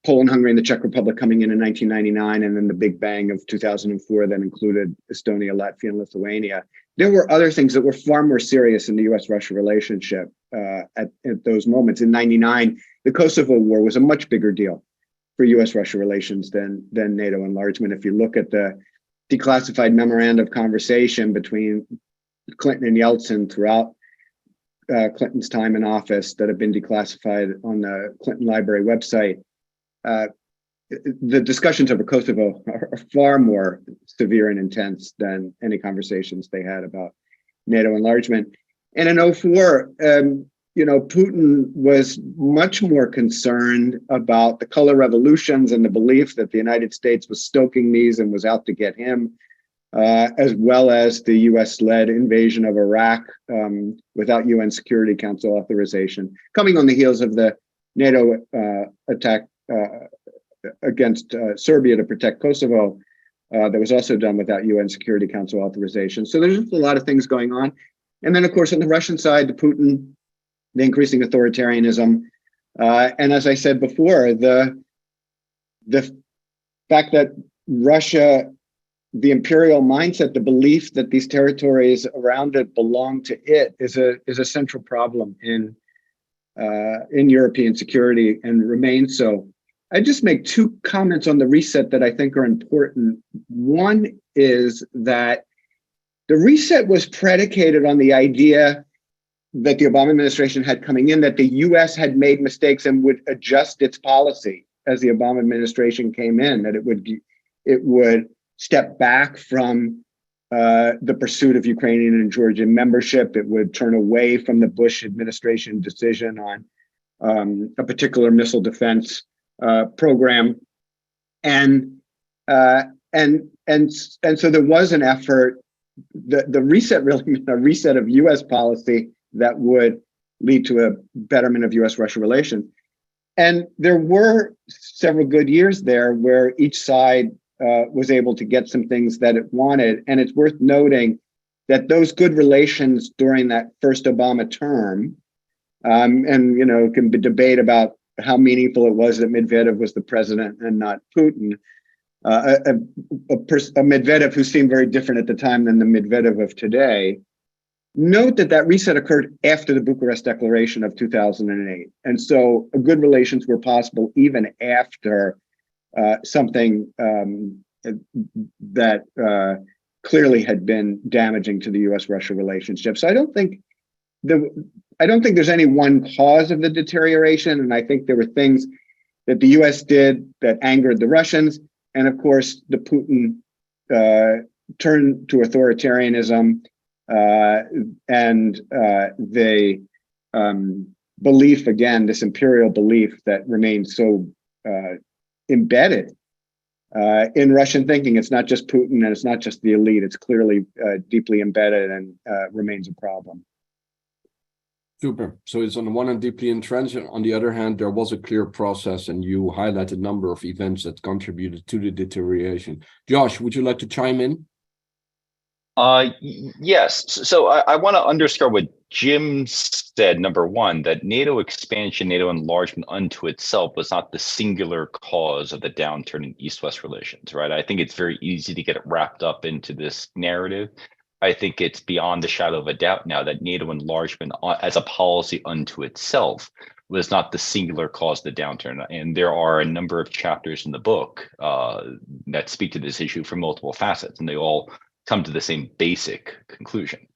Poland, Hungary, and the Czech Republic coming in 1999, and then the big bang of 2004 that included Estonia, Latvia, and Lithuania. There were other things that were far more serious in the US-Russia relationship at those moments. In 99, the Kosovo War was a much bigger deal for US-Russia relations than NATO enlargement. If you look at the declassified memorandum of conversation between Clinton and Yeltsin throughout Clinton's time in office that have been declassified on the Clinton Library website, the discussions over Kosovo are far more severe and intense than any conversations they had about NATO enlargement. And in 2004, Putin was much more concerned about the color revolutions and the belief that the United States was stoking these and was out to get him, as well as the US-led invasion of Iraq without UN Security Council authorization, coming on the heels of the NATO attack against Serbia to protect Kosovo that was also done without UN Security Council authorization. So there's just a lot of things going on. And then, of course, on the Russian side, the increasing authoritarianism. And as I said before, the fact that Russia, the imperial mindset, the belief that these territories around it belong to it is a central problem in European security and remains so. I just make two comments on the reset that I think are important. One is that the reset was predicated on the idea that the Obama administration had coming in, that the US had made mistakes and would adjust its policy as the Obama administration came in, that it would step back from the pursuit of Ukrainian and Georgian membership. It would turn away from the Bush administration decision on a particular missile defense program, and so there was an effort. The reset really meant a reset of U.S. policy that would lead to a betterment of U.S.-Russia relations. And there were several good years there where each side was able to get some things that it wanted. And it's worth noting that those good relations during that first Obama term, and can be debate about how meaningful it was that Medvedev was the president and not Putin. A Medvedev who seemed very different at the time than the Medvedev of today. Note that reset occurred after the Bucharest Declaration of 2008. And so good relations were possible even after something that clearly had been damaging to the US-Russia relationship. So I don't think there's any one cause of the deterioration. And I think there were things that the US did that angered the Russians. And of course, the Putin turn to authoritarianism and the belief, again, this imperial belief that remains so embedded in Russian thinking. It's not just Putin and it's not just the elite. It's clearly deeply embedded and remains a problem. Super. So it's on the one hand deeply entrenched, and on the other hand, there was a clear process, and you highlighted a number of events that contributed to the deterioration. Josh, would you like to chime in? Yes. So I want to underscore what Jim said. Number one, that NATO expansion, NATO enlargement unto itself was not the singular cause of the downturn in East-West relations, right? I think it's very easy to get it wrapped up into this narrative. I think it's beyond the shadow of a doubt now that NATO enlargement as a policy unto itself was not the singular cause of the downturn. And there are a number of chapters in the book that speak to this issue from multiple facets, and they all come to the same basic conclusion.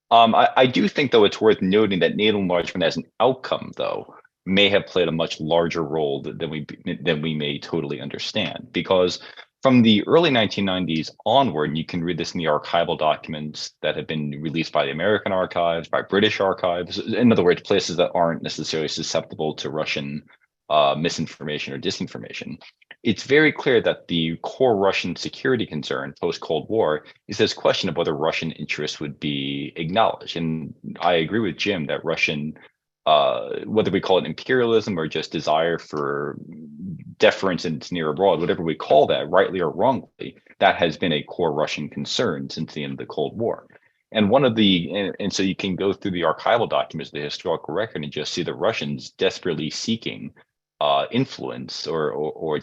I do think, though, it's worth noting that NATO enlargement as an outcome, though, may have played a much larger role than we may totally understand, because from the early 1990s onward, you can read this in the archival documents that have been released by the American archives, by British archives. In other words, places that aren't necessarily susceptible to Russian misinformation or disinformation. It's very clear that the core Russian security concern post-Cold War is this question of whether Russian interests would be acknowledged. And I agree with Jim that Russian, whether we call it imperialism or just desire for deference and it's near abroad, whatever we call that, rightly or wrongly, that has been a core Russian concern since the end of the Cold War. And and so you can go through the archival documents, the historical record, and just see the Russians desperately seeking influence or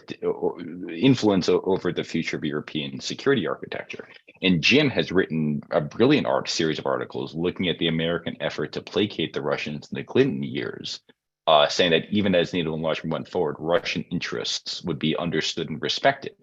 influence over the future of European security architecture. And Jim has written a brilliant series of articles looking at the American effort to placate the Russians in the Clinton years, saying that even as NATO enlargement went forward, Russian interests would be understood and respected.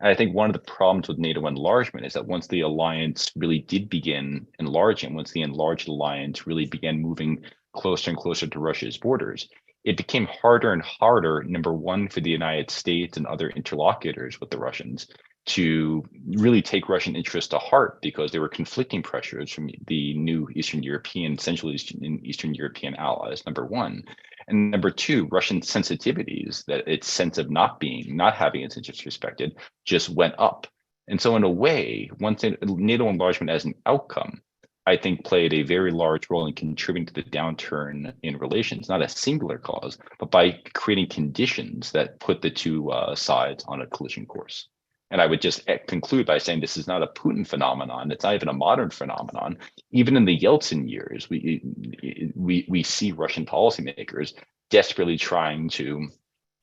And I think one of the problems with NATO enlargement is that once the alliance really did begin enlarging, once the enlarged alliance really began moving closer and closer to Russia's borders, it became harder and harder, number one, for the United States and other interlocutors with the Russians to really take Russian interests to heart because there were conflicting pressures from the new Eastern European, Central Eastern and Eastern European allies, number one. And number two, Russian sensitivities, that its sense of not having its interests respected, just went up. And so in a way, once NATO enlargement as an outcome, I think played a very large role in contributing to the downturn in relations, not a singular cause, but by creating conditions that put the two sides on a collision course. And I would just conclude by saying this is not a Putin phenomenon. It's not even a modern phenomenon. Even in the Yeltsin years, we see Russian policymakers desperately trying to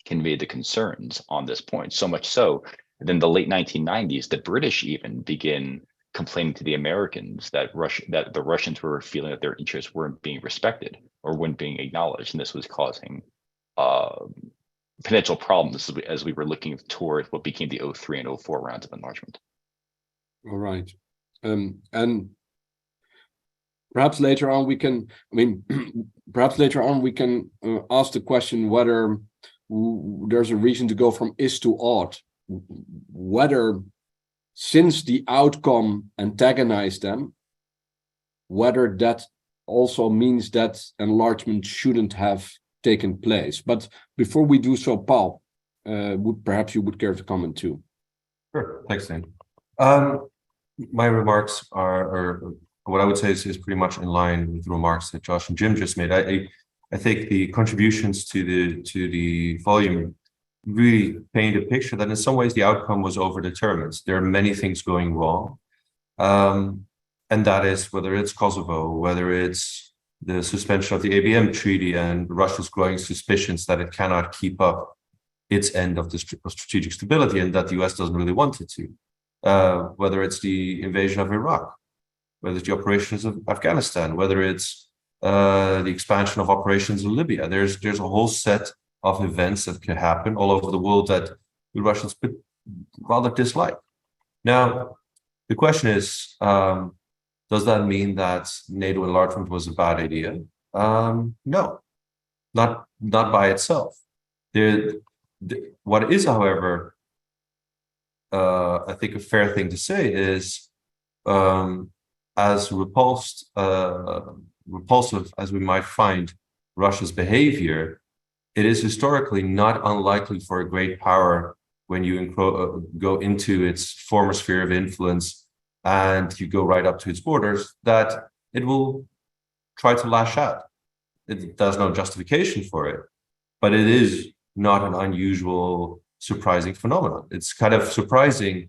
convey the concerns on this point. So much so that in the late 1990s, the British even begin complaining to the Americans that the Russians were feeling that their interests weren't being respected or weren't being acknowledged, and this was causing potential problems as we were looking toward what became the 03 and 04 rounds of enlargement. All right, and perhaps later on we can. Perhaps later on we can ask the question whether there's a reason to go from is to ought, whether, since the outcome antagonized them, whether that also means that enlargement shouldn't have taken place. But before we do so, Paul, perhaps you would care to comment too. Sure, thanks, Dan. My remarks or what I would say is pretty much in line with the remarks that Josh and Jim just made. I think the contributions to the volume really paint a picture that in some ways the outcome was overdetermined. There are many things going wrong. And that is whether it's Kosovo, whether it's the suspension of the ABM treaty and Russia's growing suspicions that it cannot keep up its end of the strategic stability and that the US doesn't really want it to. Whether it's the invasion of Iraq, whether it's the operations of Afghanistan, whether it's the expansion of operations in Libya. There's a whole set of events that can happen all over the world that the Russians could rather dislike. Now, the question is, does that mean that NATO enlargement was a bad idea? No, not by itself. What is, however, I think a fair thing to say is, as repulsive as we might find Russia's behavior, it is historically not unlikely for a great power, when you go into its former sphere of influence and you go right up to its borders, that it will try to lash out. There's no justification for it, but it is not an unusual, surprising phenomenon. It's kind of surprising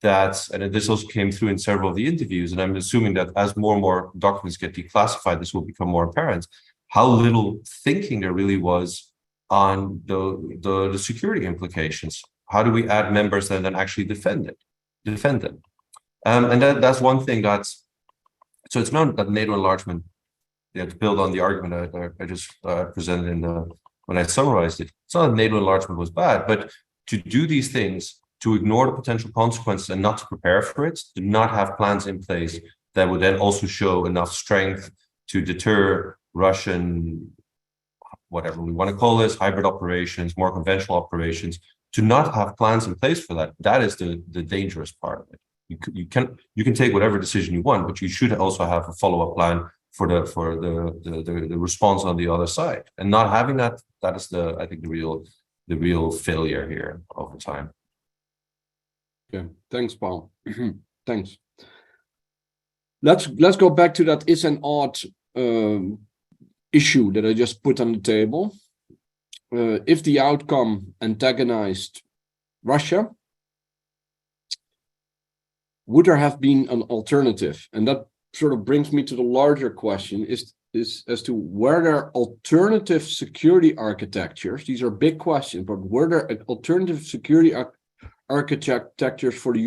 that, and this also came through in several of the interviews, and I'm assuming that as more and more documents get declassified, this will become more apparent, how little thinking there really was on the security implications. How do we add members and then actually defend them? And that's one thing so it's not that NATO enlargement, to build on the argument I just presented when I summarized it, it's not that NATO enlargement was bad, but to do these things, to ignore the potential consequences and not to prepare for it, to not have plans in place that would then also show enough strength to deter Russian, whatever we want to call this, hybrid operations, more conventional operations, to not have plans in place for that. That is the dangerous part of it. You can take whatever decision you want, but you should also have a follow-up plan for the response on the other side. And not having that is I think the real failure here over time. Okay, thanks, Paul. Thanks. Let's go back to that is and ought issue that I just put on the table. If the outcome antagonized Russia, would there have been an alternative? And that sort of brings me to the larger question is as to were there alternative security architectures? These are big questions, but were there alternative security architectures for the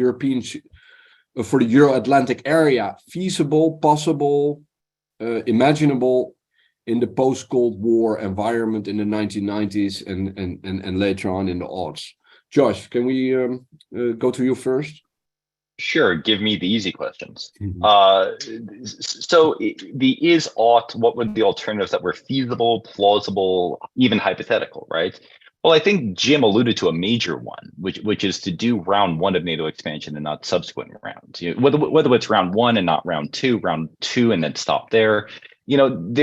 Euro-Atlantic area feasible, possible, imaginable in the post-Cold War environment in the 1990s and later on in the aughts? Josh, can we go to you first? Sure, give me the easy questions. So the is ought, what were the alternatives that were feasible, plausible, even hypothetical, right? Well, I think Jim alluded to a major one, which is to do round one of NATO expansion and not subsequent rounds. You know, whether it's round one and not round two and then stop there. You know,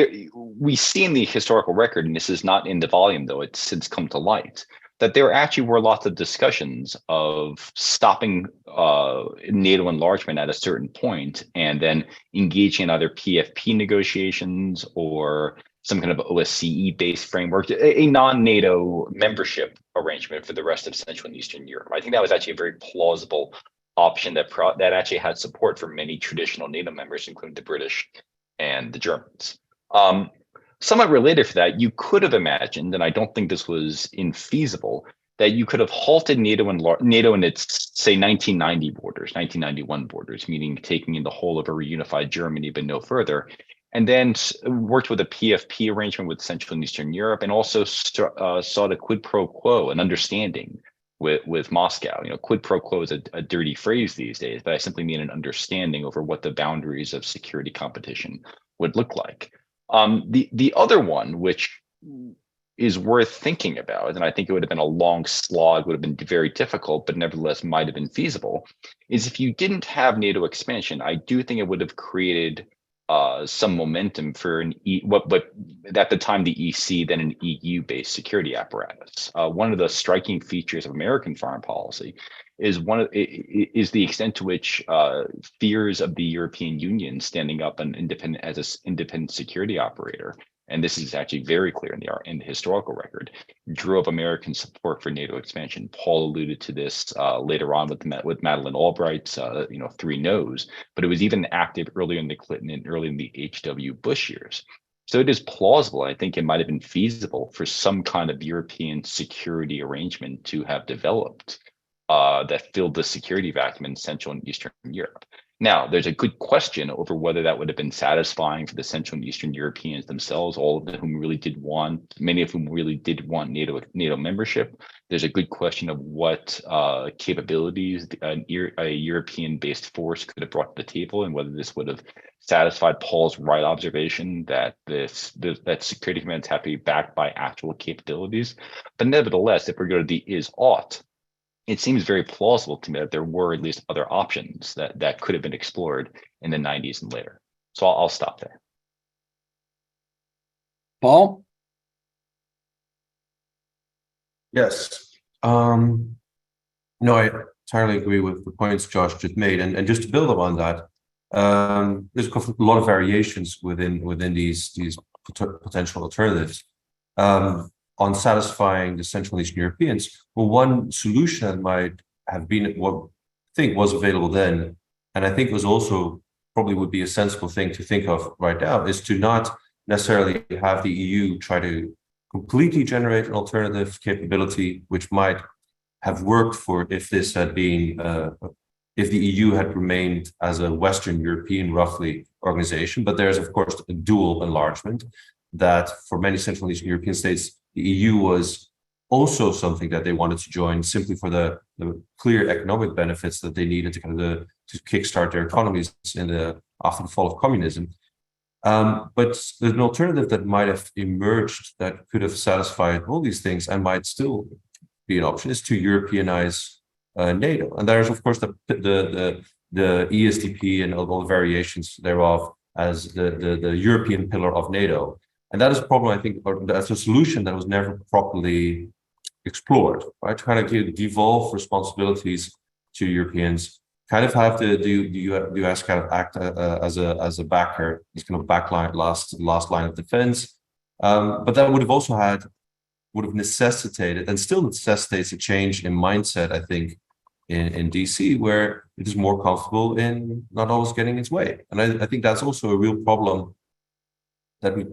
we see in the historical record, and this is not in the volume though, it's since come to light, that there actually were lots of discussions of stopping NATO enlargement at a certain point and then engaging in either PFP negotiations or some kind of OSCE-based framework, a non-NATO membership arrangement for the rest of Central and Eastern Europe. I think that was actually a very plausible option that actually had support for many traditional NATO members, including the British and the Germans. Somewhat related to that, you could have imagined, and I don't think this was infeasible, that you could have halted NATO in its, say, 1990 borders, 1991 borders, meaning taking in the whole of a reunified Germany, but no further, and then worked with a PFP arrangement with Central and Eastern Europe, and also sought a quid pro quo, an understanding with Moscow. You know, quid pro quo is a dirty phrase these days, but I simply mean an understanding over what the boundaries of security competition would look like. The other one, which is worth thinking about, and I think it would have been a long slog, would have been very difficult, but nevertheless might have been feasible, is if you didn't have NATO expansion, I do think it would have created some momentum for what at the time the EC, then an EU-based security apparatus. One of the striking features of American foreign policy is the extent to which fears of the European Union standing up as an independent security operator, and this is actually very clear in the historical record, drove American support for NATO expansion. Paul alluded to this later on with Madeleine Albright's 3 no's, but it was even active earlier in the Clinton and early in the H.W. Bush years. So it is plausible, I think it might have been feasible for some kind of European security arrangement to have developed that filled the security vacuum in Central and Eastern Europe. Now, there's a good question over whether that would have been satisfying for the Central and Eastern Europeans themselves, many of whom really did want NATO membership. There's a good question of what capabilities a European-based force could have brought to the table, and whether this would have satisfied Paul's right observation that that security commands have to be backed by actual capabilities. But nevertheless, if we go to the is-ought, it seems very plausible to me that there were at least other options that could have been explored in the 90s and later. So I'll stop there. Paul? Yes. No, I entirely agree with the points Josh just made. And just to build upon that, there's a lot of variations within these potential alternatives. On satisfying the Central and Eastern Europeans, well, one solution that might have been what I think was available then, and I think was also probably would be a sensible thing to think of right now, is to not necessarily have the EU try to completely generate an alternative capability, which might have worked for if this had been, if the EU had remained as a Western European, roughly, organization. But there's, of course, a dual enlargement that for many Central and Eastern European states, the EU was also something that they wanted to join simply for the clear economic benefits that they needed to kickstart their economies after the fall of communism. But there's an alternative that might have emerged that could have satisfied all these things and might still be an option, is to Europeanize NATO. And there's, of course, the ESDP and all the variations thereof as the European pillar of NATO. And that is a problem, I think, or that's a solution that was never properly explored, right? To kind of devolve responsibilities to Europeans, kind of have the US kind of act as a backer, this kind of backline, last line of defense. But that would have necessitated, and still necessitates, a change in mindset, I think, in DC, where it is more comfortable in not always getting its way. And I think that's also a real problem that we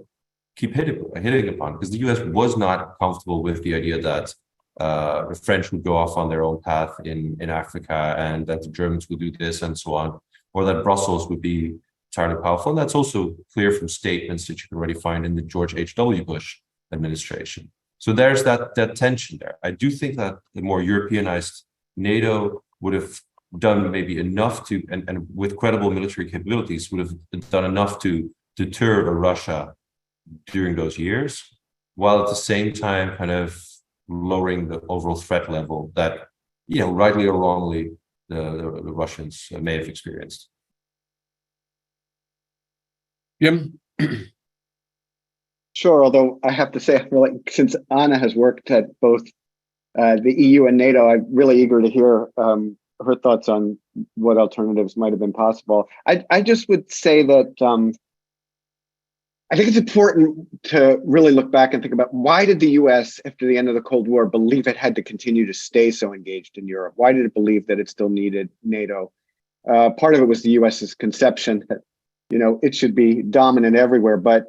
keep hitting upon, because the US was not comfortable with the idea that the French would go off on their own path in Africa, and that the Germans would do this and so on, or that Brussels would be entirely powerful. And that's also clear from statements that you can already find in the George H.W. Bush administration. So there's that tension there. I do think that the more Europeanized NATO would have done maybe enough to, and with credible military capabilities, would have done enough to deter Russia during those years, while at the same time kind of lowering the overall threat level that, rightly or wrongly, the Russians may have experienced. Jim? Sure, although I have to say, I feel like since Anna has worked at both the EU and NATO, I'm really eager to hear her thoughts on what alternatives might have been possible. I just would say that I think it's important to really look back and think about, why did the US, after the end of the Cold War, believe it had to continue to stay so engaged in Europe? Why did it believe that it still needed NATO? Part of it was the US's conception that, it should be dominant everywhere, but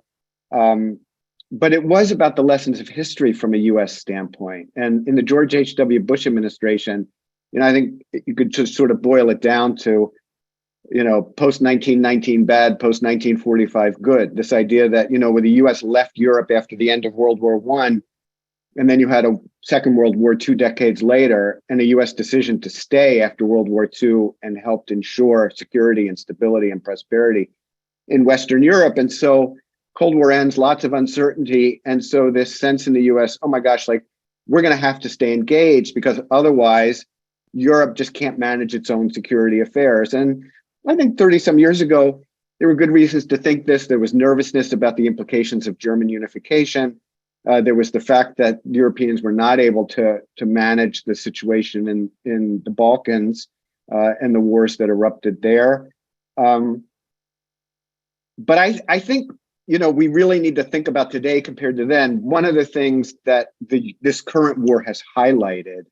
it was about the lessons of history from a US standpoint. And in the George H.W. Bush administration, I think you could just sort of boil it down to, post 1919 bad, post 1945 good. This idea that, when the US left Europe after the end of World War I, and then you had a Second World War 2 decades later, and a US decision to stay after World War II, and helped ensure security and stability and prosperity in Western Europe. And so Cold War ends, lots of uncertainty. And so this sense in the US, oh my gosh, like, we're going to have to stay engaged because otherwise Europe just can't manage its own security affairs. And I think 30 some years ago, there were good reasons to think this. There was nervousness about the implications of German unification. There was the fact that Europeans were not able to manage the situation in the Balkans and the wars that erupted there. But I think, we really need to think about today compared to then. One of the things that this current war has highlighted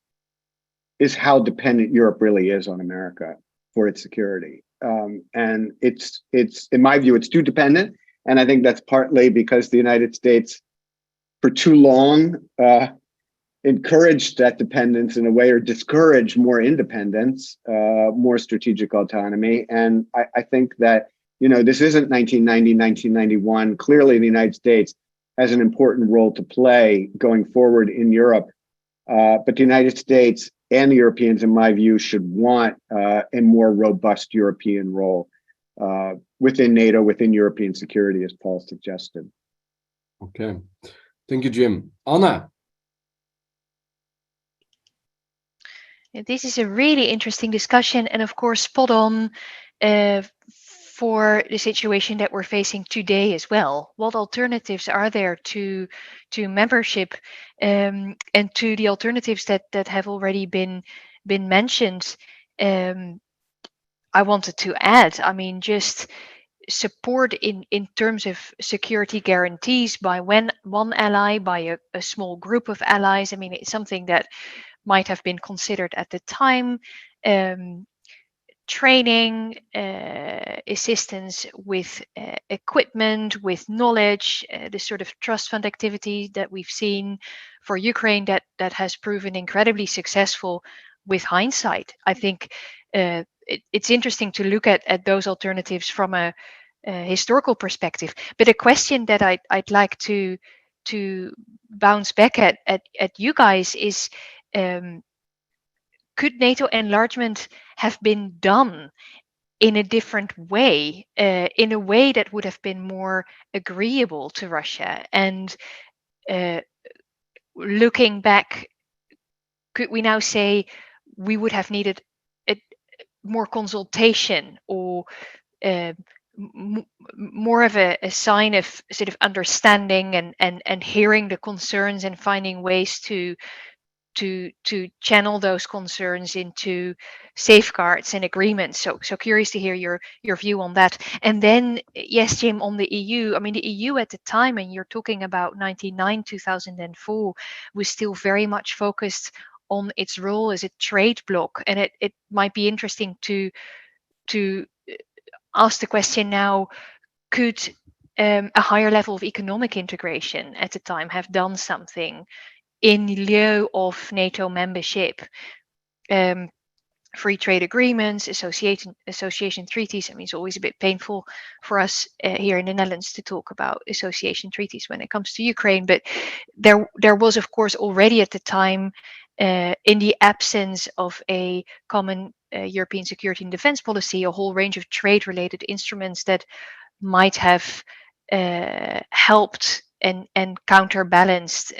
is how dependent Europe really is on America for its security. And it's in my view, it's too dependent. And I think that's partly because the United States, for too long, encouraged that dependence in a way, or discouraged more independence, more strategic autonomy. And I think that, this isn't 1990, 1991. Clearly, the United States has an important role to play going forward in Europe. But the United States and the Europeans, in my view, should want a more robust European role within NATO, within European security, as Paul suggested. Okay. Thank you, Jim. Anna? This is a really interesting discussion, and of course, spot on for the situation that we're facing today as well. What alternatives are there to membership, and to the alternatives that have already been mentioned? I wanted to add, just support in terms of security guarantees by one ally, by a small group of allies. It's something that might have been considered at the time. Training, assistance with equipment, with knowledge, this sort of trust fund activity that we've seen for Ukraine that has proven incredibly successful with hindsight. I think it's interesting to look at those alternatives from a historical perspective. But a question that I'd like to bounce back at you guys is, could NATO enlargement have been done in a different way, in a way that would have been more agreeable to Russia? And looking back, could we now say we would have needed more consultation, or more of a sign of sort of understanding and hearing the concerns and finding ways to channel those concerns into safeguards and agreements? So curious to hear your view on that. And then, yes, Jim, on the EU, the EU at the time, and you're talking about 1999, 2004, was still very much focused on its role as a trade bloc. And it might be interesting to ask the question now, could a higher level of economic integration at the time have done something in lieu of NATO membership? Free trade agreements, association treaties. It's always a bit painful for us here in the Netherlands to talk about association treaties when it comes to Ukraine. But there was, of course, already at the time, in the absence of a common European security and defense policy, a whole range of trade-related instruments that might have helped and counterbalanced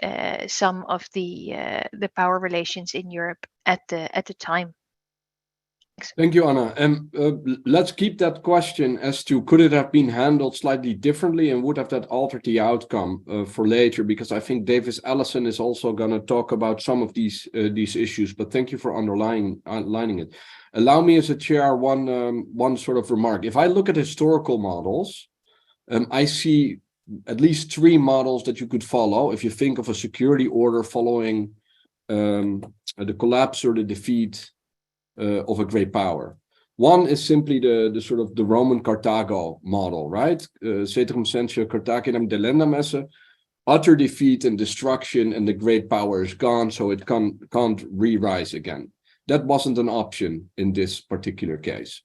some of the power relations in Europe at the time. Thank you, Anna. Let's keep that question as to could it have been handled slightly differently and would have that altered the outcome for later, because I think Davis Allison is also going to talk about some of these issues, but thank you for underlining it. Allow me as a chair one sort of remark. If I look at historical models, I see at least 3 models that you could follow if you think of a security order following the collapse or the defeat of a great power. One is simply the sort of the Roman Carthago model, right? Ceterum censeo Carthaginem delendam esse, utter defeat and destruction, and the great power is gone, so it can't re-rise again. That wasn't an option in this particular case.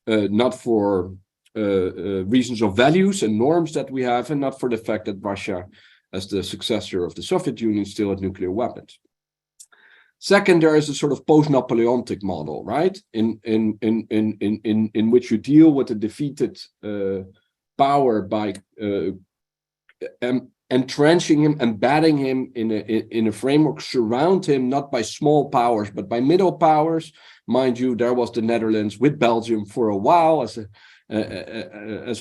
Not for reasons of values and norms that we have, and not for the fact that Russia, as the successor of the Soviet Union, still had nuclear weapons. Second, there is a sort of post-Napoleonic model, right? In which you deal with a defeated power by entrenching him, embedding him in a framework, surround him not by small powers but by middle powers. Mind you, there was the Netherlands with Belgium for a while as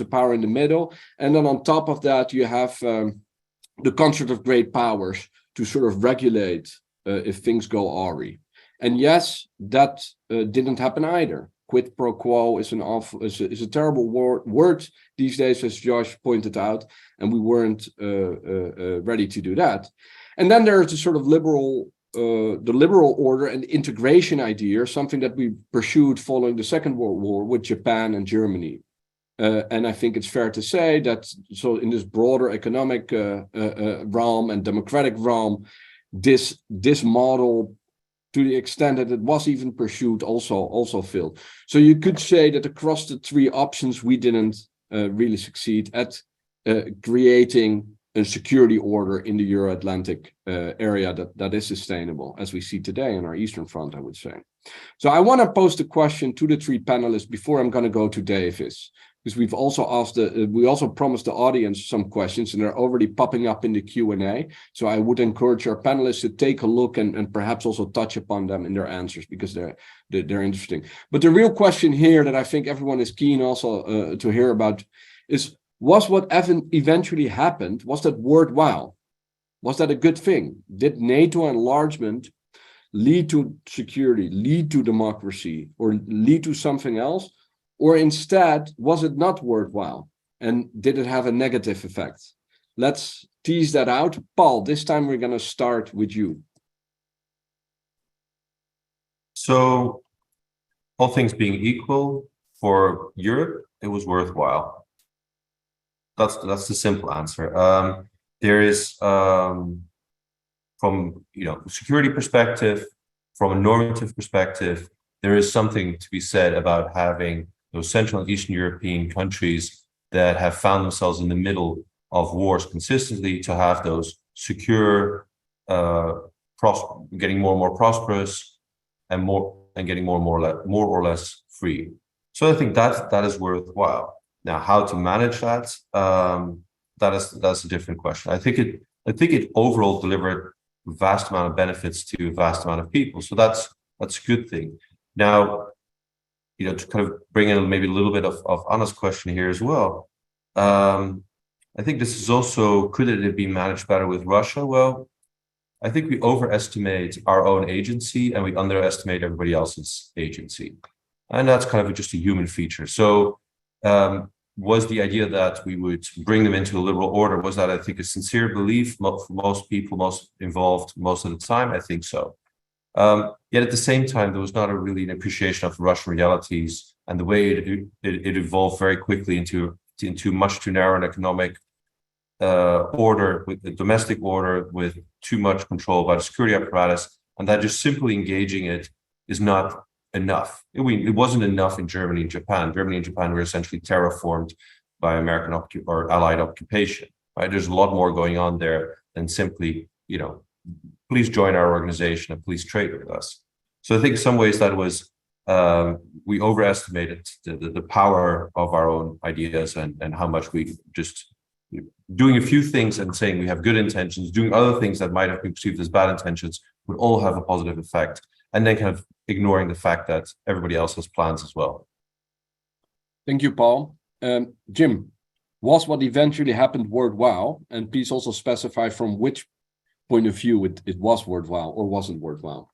a power in the middle, and then on top of that you have the concert of great powers to sort of regulate if things go awry. And yes, that didn't happen either. Quid pro quo is a terrible word these days, as Josh pointed out, and we weren't ready to do that. And then there's the sort of the liberal order and integration idea, something that we pursued following the Second World War with Japan and Germany. And I think it's fair to say that so in this broader economic realm and democratic realm, this model, to the extent that it was even pursued, also failed. So you could say that across the 3 options, we didn't really succeed at creating a security order in the Euro-Atlantic area that is sustainable, as we see today on our Eastern Front, I would say. So I want to pose the question to the 3 panelists before I'm going to go to Davis, because we've also asked we also promised the audience some questions, and they're already popping up in the Q&A. So I would encourage our panelists to take a look and perhaps also touch upon them in their answers, because they're interesting. But the real question here that I think everyone is keen also to hear about is, was what eventually happened, was that worthwhile? Was that a good thing? Did NATO enlargement lead to security, lead to democracy, or lead to something else? Or instead, was it not worthwhile? And did it have a negative effect? Let's tease that out. Paul, this time we're going to start with you. So, all things being equal, for Europe, it was worthwhile. That's the simple answer. There is, from security perspective, from a normative perspective, there is something to be said about having those Central and Eastern European countries that have found themselves in the middle of wars consistently to have those secure, getting more and more prosperous, and getting more or less free. So I think that is worthwhile. Now, how to manage that? That's a different question. I think it overall delivered a vast amount of benefits to a vast amount of people. So that's a good thing. Now, to kind of bring in maybe a little bit of Anna's question here as well. I think this is also, could it have been managed better with Russia? Well, I think we overestimate our own agency and we underestimate everybody else's agency. And that's kind of just a human feature. So was the idea that we would bring them into a liberal order, was that, I think, a sincere belief for most people, most involved most of the time? I think so. Yet at the same time, there was not really an appreciation of Russian realities and the way it evolved very quickly into much too narrow an economic order, with the domestic order, with too much control by the security apparatus, and that just simply engaging it is not enough. It wasn't enough in Germany and Japan. Germany and Japan were essentially terraformed by American or Allied occupation. Right? There's a lot more going on there than simply, please join our organization and please trade with us. So I think in some ways that was, we overestimated the power of our own ideas and how much we just doing a few things and saying we have good intentions, doing other things that might have been perceived as bad intentions would all have a positive effect, and then kind of ignoring the fact that everybody else has plans as well. Thank you, Paul. Jim, was what eventually happened worthwhile? And please also specify from which point of view it was worthwhile or wasn't worthwhile.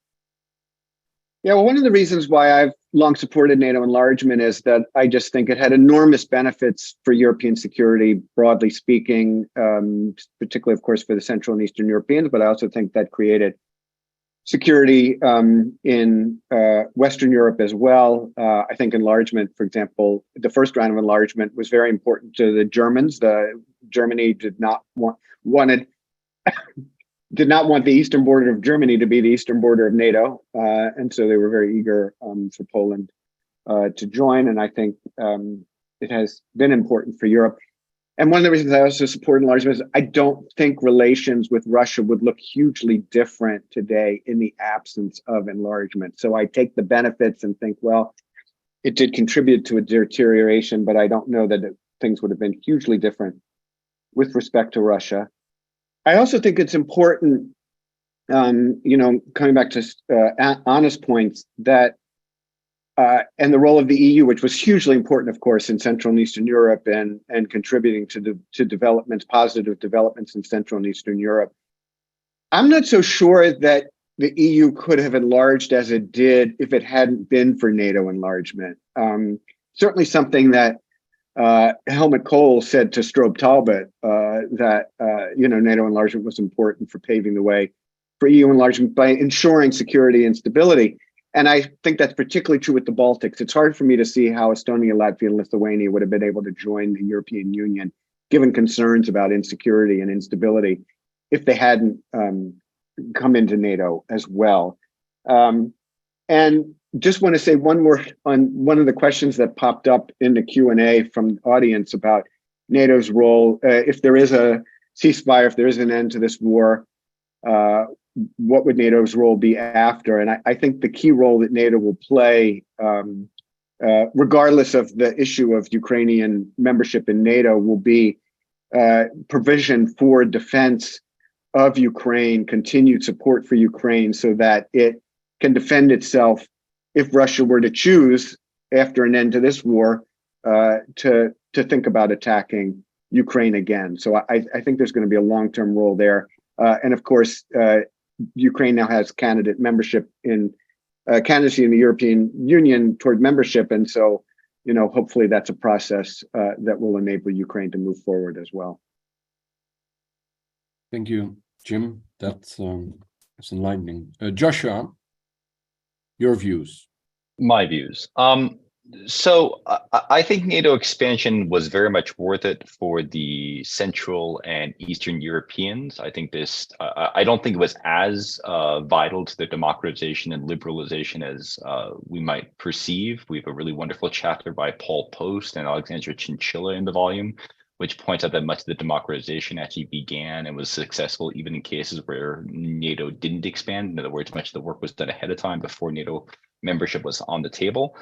Yeah, well, one of the reasons why I've long supported NATO enlargement is that I just think it had enormous benefits for European security, broadly speaking, particularly, of course, for the Central and Eastern Europeans, but I also think that created security in Western Europe as well. I think enlargement, for example, the first round of enlargement was very important to the Germans. Germany did not want the eastern border of Germany to be the eastern border of NATO. And so they were very eager for Poland to join. And I think it has been important for Europe. And one of the reasons I also support enlargement is I don't think relations with Russia would look hugely different today in the absence of enlargement. So I take the benefits and think, well, it did contribute to a deterioration, but I don't know that things would have been hugely different with respect to Russia. I also think it's important, coming back to Anna's points, that and the role of the EU, which was hugely important, of course, in Central and Eastern Europe and contributing to developments, positive developments in Central and Eastern Europe. I'm not so sure that the EU could have enlarged as it did if it hadn't been for NATO enlargement. Certainly something that Helmut Kohl said to Strobe Talbot that NATO enlargement was important for paving the way for EU enlargement by ensuring security and stability. And I think that's particularly true with the Baltics. It's hard for me to see how Estonia, Latvia, and Lithuania would have been able to join the European Union, given concerns about insecurity and instability, if they hadn't come into NATO as well. And just want to say one word on one of the questions that popped up in the Q&A from the audience about NATO's role. If there is a ceasefire, if there is an end to this war, what would NATO's role be after? And I think the key role that NATO will play, regardless of the issue of Ukrainian membership in NATO, will be provision for defense of Ukraine, continued support for Ukraine so that it can defend itself if Russia were to choose, after an end to this war, to think about attacking Ukraine again. So I think there's going to be a long-term role there. And of course, Ukraine now has candidate membership in candidacy in the European Union toward membership. And so, hopefully that's a process that will enable Ukraine to move forward as well. Thank you, Jim. That's enlightening. Joshua, your views. My views. So I think NATO expansion was very much worth it for the Central and Eastern Europeans. I think I don't think it was as vital to the democratization and liberalization as we might perceive. We have a really wonderful chapter by Paul Post and Alexandra Chinchilla in the volume, which points out that much of the democratization actually began and was successful even in cases where NATO didn't expand. In other words, much of the work was done ahead of time before NATO membership was on the table.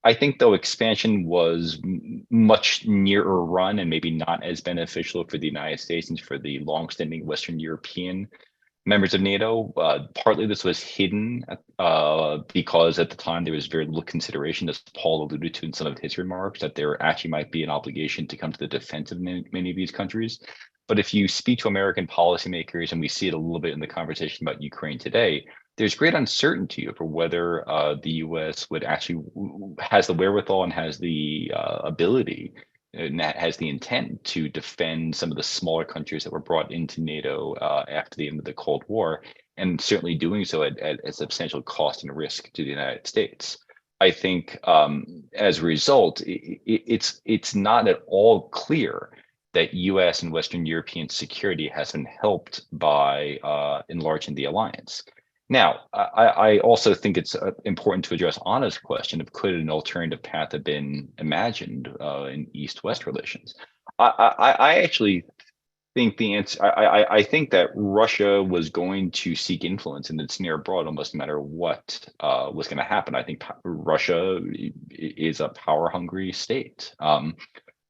I think, though, expansion was much nearer run and maybe not as beneficial for the United States and for the longstanding Western European members of NATO. Partly this was hidden because at the time there was very little consideration, as Paul alluded to in some of his remarks, that there actually might be an obligation to come to the defense of many of these countries. But if you speak to American policymakers, and we see it a little bit in the conversation about Ukraine today, there's great uncertainty over whether the U.S. would actually has the wherewithal and has the ability and has the intent to defend some of the smaller countries that were brought into NATO after the end of the Cold War, and certainly doing so at a substantial cost and risk to the United States. I think as a result, it's not at all clear that U.S. and Western European security has been helped by enlarging the alliance. Now, I also think it's important to address Anna's question of could an alternative path have been imagined in East-West relations. I actually think the answer, I think that Russia was going to seek influence in its near abroad almost no matter what was going to happen. I think Russia is a power-hungry state.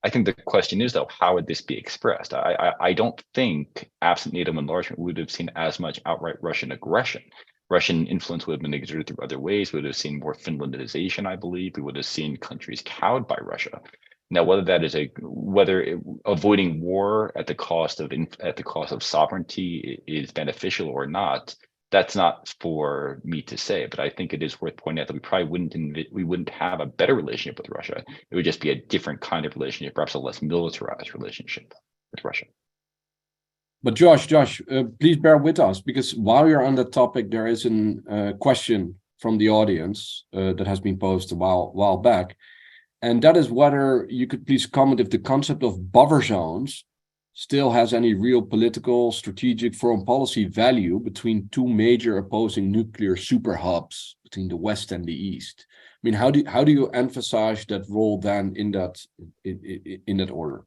I think the question is, though, how would this be expressed? I don't think absent NATO enlargement we would have seen as much outright Russian aggression. Russian influence would have been exerted through other ways. We would have seen more Finlandization, I believe. We would have seen countries cowed by Russia. Now, whether that is avoiding war at the cost of sovereignty is beneficial or not, that's not for me to say. But I think it is worth pointing out that we probably wouldn't have a better relationship with Russia. It would just be a different kind of relationship, perhaps a less militarized relationship with Russia. But Josh, please bear with us, because while you're on that topic, there is a question from the audience that has been posed a while back. And that is whether you could please comment if the concept of buffer zones still has any real political, strategic, foreign policy value between two major opposing nuclear super hubs between the West and the East. I mean, how do you emphasize that role then in that order?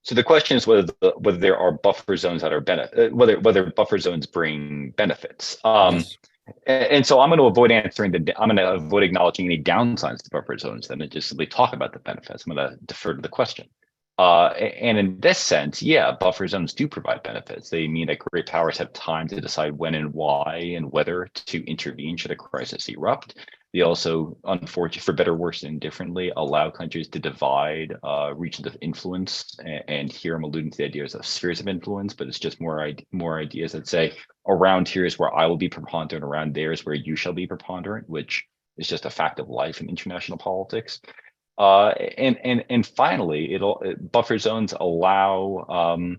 So the question is whether there are buffer zones that are whether buffer zones bring benefits. Yes. And so I'm going to avoid acknowledging any downsides to buffer zones, then, and just simply talk about the benefits. I'm going to defer to the question. And in this sense, yeah, buffer zones do provide benefits. They mean that great powers have time to decide when and why and whether to intervene should a crisis erupt. They also, unfortunately, for better, worse, and indifferently, allow countries to divide regions of influence. And here I'm alluding to the ideas of spheres of influence, but it's just more ideas that say around here is where I will be preponderant, around there is where you shall be preponderant, which is just a fact of life in international politics. And finally, buffer zones allow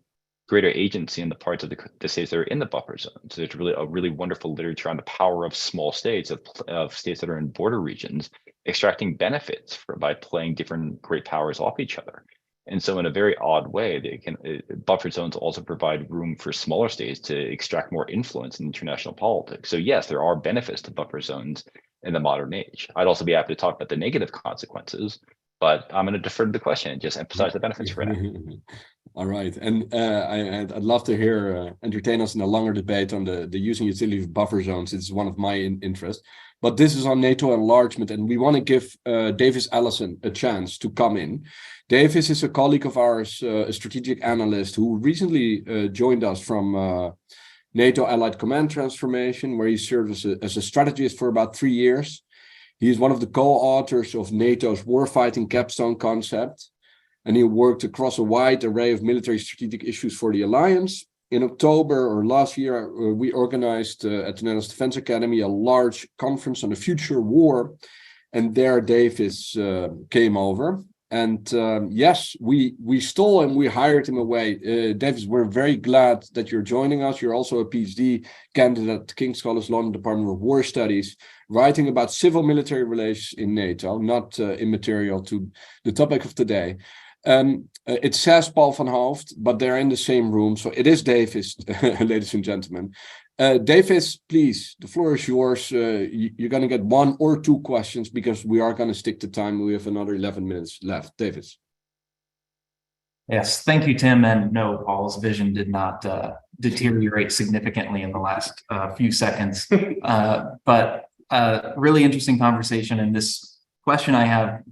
greater agency in the parts of the states that are in the buffer zone. So there's a really wonderful literature on the power of small states, of states that are in border regions, extracting benefits by playing different great powers off each other. And so in a very odd way, buffer zones also provide room for smaller states to extract more influence in international politics. So yes, there are benefits to buffer zones in the modern age. I'd also be happy to talk about the negative consequences, but I'm going to defer to the question and just emphasize the benefits for now. All right, and I'd love to hear entertain us in a longer debate on the use and utility of buffer zones. It's one of my interests, but this is on NATO enlargement, and we want to give Davis Allison a chance to come in. Davis is a colleague of ours, a strategic analyst who recently joined us from NATO Allied Command Transformation, where he served as a strategist for about 3 years. He is one of the co-authors of NATO's warfighting capstone concept, and he worked across a wide array of military strategic issues for the alliance. In October or last year, we organized at the Netherlands Defense Academy a large conference on the future war, and there Davis came over. And yes, we stole him, we hired him away. Davis, we're very glad that you're joining us. You're also a PhD candidate at King's College London Department of War Studies, writing about civil-military relations in NATO, not immaterial to the topic of today. It says Paul van Hoofd, but they're in the same room. So it is Davis, ladies and gentlemen. Davis, please, the floor is yours. You're going to get 1 or 2 questions because we are going to stick to time. We have another 11 minutes left. Davis. Yes, thank you, Tim. And no, Paul's vision did not deteriorate significantly in the last few seconds. But really interesting conversation. And this question I have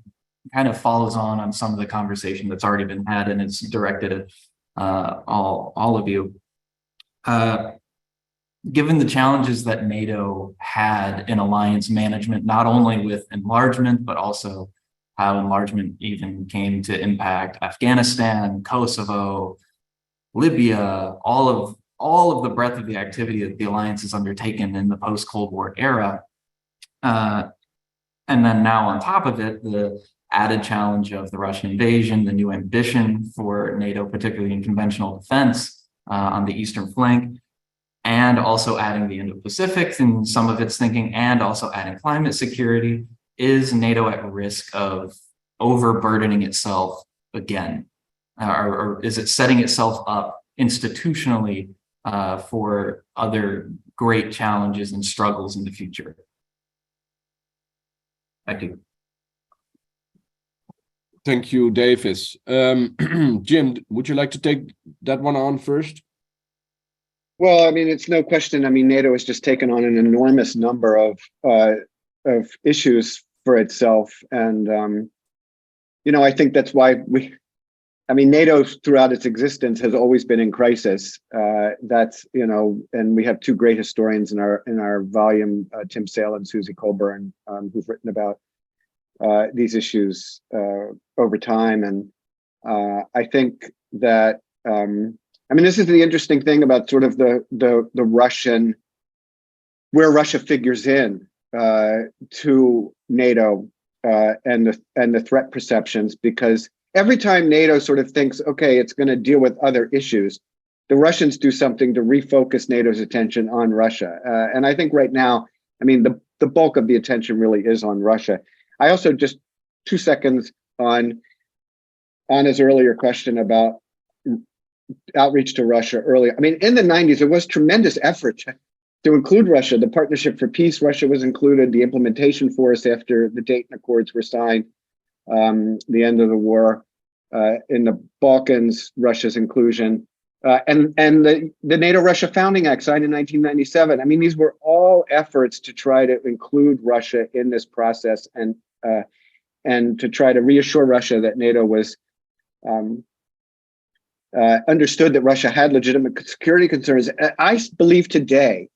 kind of follows on some of the conversation that's already been had, and it's directed at all of you. Given the challenges that NATO had in alliance management, not only with enlargement, but also how enlargement even came to impact Afghanistan, Kosovo, Libya, all of the breadth of the activity that the alliance has undertaken in the post-Cold War era. And then now on top of it, the added challenge of the Russian invasion, the new ambition for NATO, particularly in conventional defense on the eastern flank, and also adding the Indo-Pacific in some of its thinking, and also adding climate security. Is NATO at risk of overburdening itself again? Or is it setting itself up institutionally for other great challenges and struggles in the future? Thank you. Thank you, Davis. Jim, would you like to take that one on first? Well, I mean, it's no question. I mean, NATO has just taken on an enormous number of issues for itself, and I think that's why NATO throughout its existence has always been in crisis. And we have two great historians in our volume, Tim Sale and Susie Colburn, who've written about these issues over time. And I think that, this is the interesting thing about sort of the Russian, where Russia figures in to NATO and the threat perceptions, because every time NATO sort of thinks, okay, it's going to deal with other issues, the Russians do something to refocus NATO's attention on Russia. And I think right now, the bulk of the attention really is on Russia. I also just 2 seconds on Anna's earlier question about outreach to Russia earlier. In the 90s, there was tremendous effort to include Russia. The Partnership for Peace, Russia was included, the implementation force after the Dayton Accords were signed. The end of the war in the Balkans, Russia's inclusion, and the NATO-Russia Founding Act signed in 1997. These were all efforts to try to include Russia in this process and to try to reassure Russia that NATO was understood that Russia had legitimate security concerns. I believe today,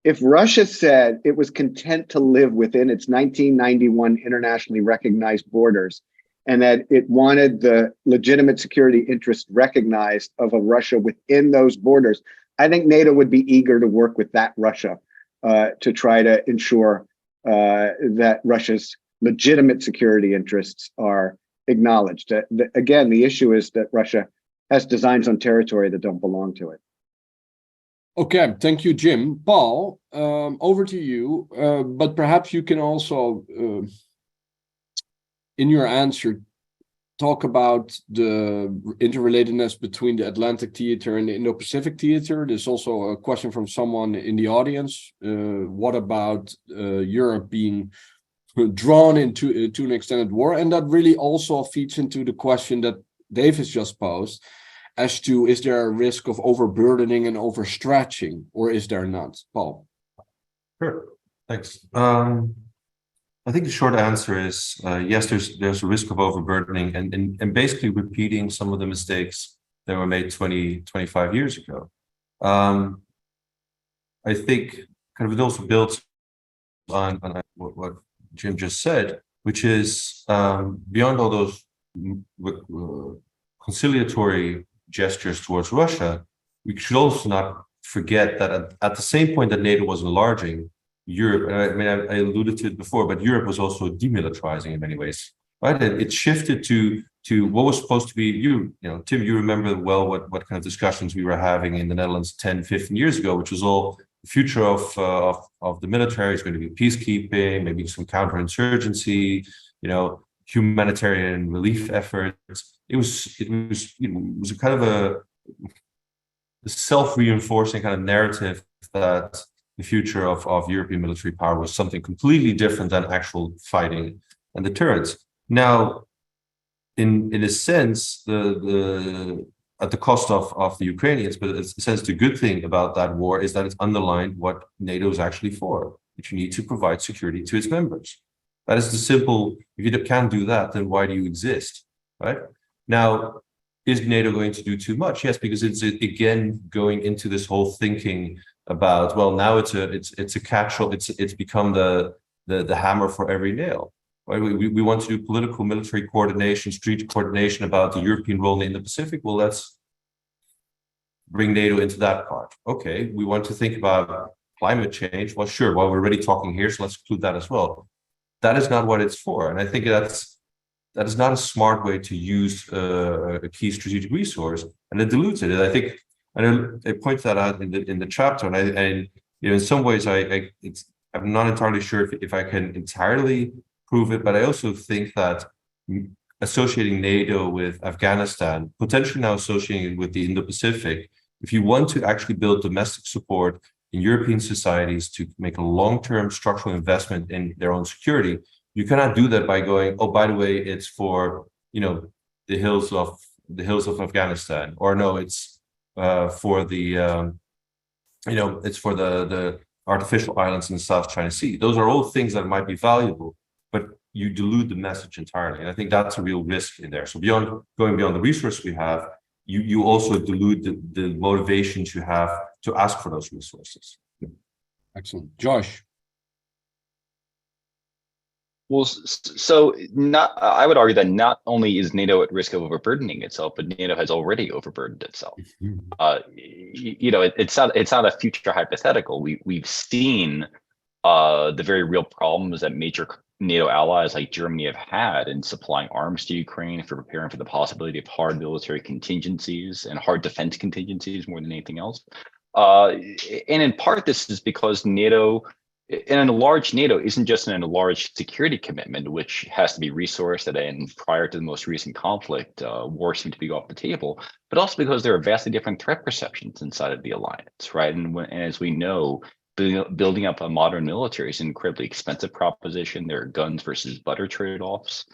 if Russia said it was content to live within its 1991 internationally recognized borders, and that it wanted the legitimate security interest recognized of a Russia within those borders, I think NATO would be eager to work with that Russia to try to ensure that Russia's legitimate security interests are acknowledged. Again, the issue is that Russia has designs on territory that don't belong to it. Okay, thank you, Jim. Paul, over to you, but perhaps you can also, in your answer, talk about the interrelatedness between the Atlantic theater and the Indo-Pacific theater. There's also a question from someone in the audience. What about Europe being drawn into an extended war? And that really also feeds into the question that Dave has just posed, as to, is there a risk of overburdening and overstretching, or is there not? Paul? Sure, thanks. I think the short answer is yes, there's a risk of overburdening and basically repeating some of the mistakes that were made 25 years ago. I think kind of it also builds on what Jim just said, which is beyond all those conciliatory gestures towards Russia, we should also not forget that at the same point that NATO was enlarging, Europe, I alluded to it before, but Europe was also demilitarizing in many ways, right? It shifted to what was supposed to be, Tim, you remember well what kind of discussions we were having in the Netherlands 10, 15 years ago, which was all the future of the military is going to be peacekeeping, maybe some counterinsurgency, humanitarian relief efforts. It was a kind of a self-reinforcing kind of narrative that the future of European military power was something completely different than actual fighting and deterrence. Now, in a sense, at the cost of the Ukrainians, but in a sense, the good thing about that war is that it's underlined what NATO is actually for, which you need to provide security to its members. That is the simple, if you can't do that, then why do you exist, right? Now, is NATO going to do too much? Yes, because it's again going into this whole thinking about, well, now it's a catch-all, it's become the hammer for every nail. Right? We want to do political, military coordination, strategic coordination about the European role in the Pacific. Well, let's bring NATO into that part. Okay, we want to think about climate change. Well, sure, well, we're already talking here, so let's include that as well. That is not what it's for. And I think that is not a smart way to use a key strategic resource, and it dilutes it. And I think, and I point that out in the chapter, and in some ways, I'm not entirely sure if I can entirely prove it, but I also think that associating NATO with Afghanistan, potentially now associating it with the Indo-Pacific, if you want to actually build domestic support in European societies to make a long-term structural investment in their own security, you cannot do that by going, oh, by the way, it's for the hills of Afghanistan, or no, it's for the it's for the artificial islands in the South China Sea. Those are all things that might be valuable, but you dilute the message entirely. And I think that's a real risk in there. So going beyond the resource we have, you also dilute the motivations you have to ask for those resources. Excellent. Josh. Well, so I would argue that not only is NATO at risk of overburdening itself, but NATO has already overburdened itself. It's not a future hypothetical. We've seen the very real problems that major NATO allies like Germany have had in supplying arms to Ukraine, for preparing for the possibility of hard military contingencies and hard defense contingencies more than anything else. And in part, this is because NATO, an enlarged NATO isn't just an enlarged security commitment, which has to be resourced, and prior to the most recent conflict, war seemed to be off the table, but also because there are vastly different threat perceptions inside of the alliance, right? And as we know, building up a modern military is an incredibly expensive proposition. There are guns versus butter trade-offs.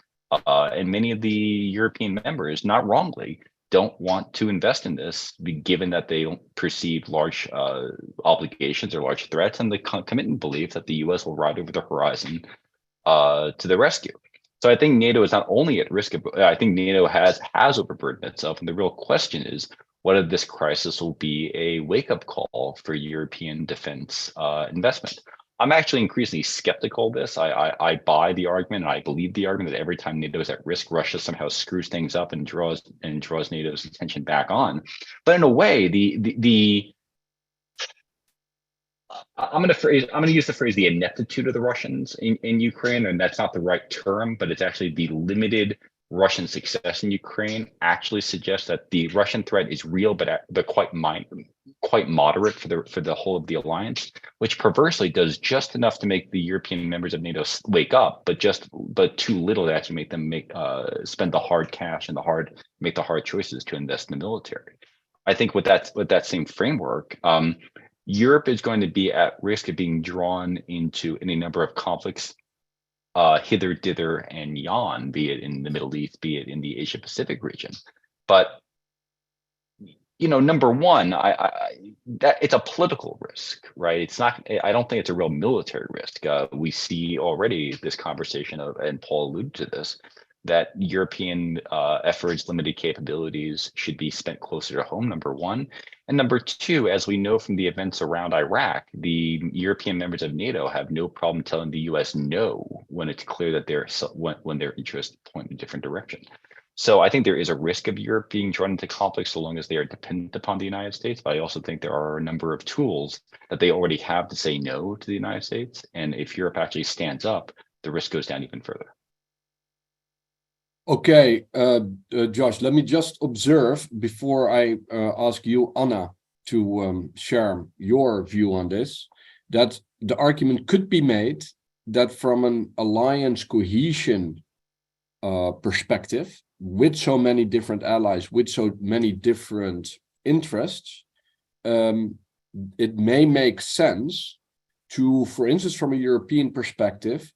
And many of the European members, not wrongly, don't want to invest in this, given that they don't perceive large obligations or large threats, and the commitment belief that the US will ride over the horizon to the rescue. So I think NATO is not only at risk of, I think NATO has overburdened itself. And the real question is, whether this crisis will be a wake-up call for European defense investment. I'm actually increasingly skeptical of this. I buy the argument, and I believe the argument that every time NATO is at risk, Russia somehow screws things up and draws NATO's attention back on. But in a way, I'm going to use the phrase the ineptitude of the Russians in Ukraine, and that's not the right term, but it's actually the limited Russian success in Ukraine actually suggests that the Russian threat is real, but quite moderate for the whole of the alliance, which perversely does just enough to make the European members of NATO wake up, but too little to actually make them spend the hard cash and make the hard choices to invest in the military. I think with that same framework, Europe is going to be at risk of being drawn into any number of conflicts, hither, dither, and yon, be it in the Middle East, be it in the Asia Pacific region. But number one, that it's a political risk, right? It's not. I don't think it's a real military risk. We see already this conversation and Paul alluded to this, that European efforts, limited capabilities should be spent closer to home, number one. And number two, as we know from the events around Iraq, the European members of NATO have no problem telling the US no when it's clear that when their interests point in a different direction. So I think there is a risk of Europe being drawn into conflict so long as they are dependent upon the United States. But I also think there are a number of tools that they already have to say no to the United States. And if Europe actually stands up, the risk goes down even further. Okay, Josh, let me just observe before I ask you, Anna, to share your view on this, that the argument could be made that from an alliance cohesion perspective, with so many different allies, with so many different interests, it may make sense to, for instance, from a European perspective,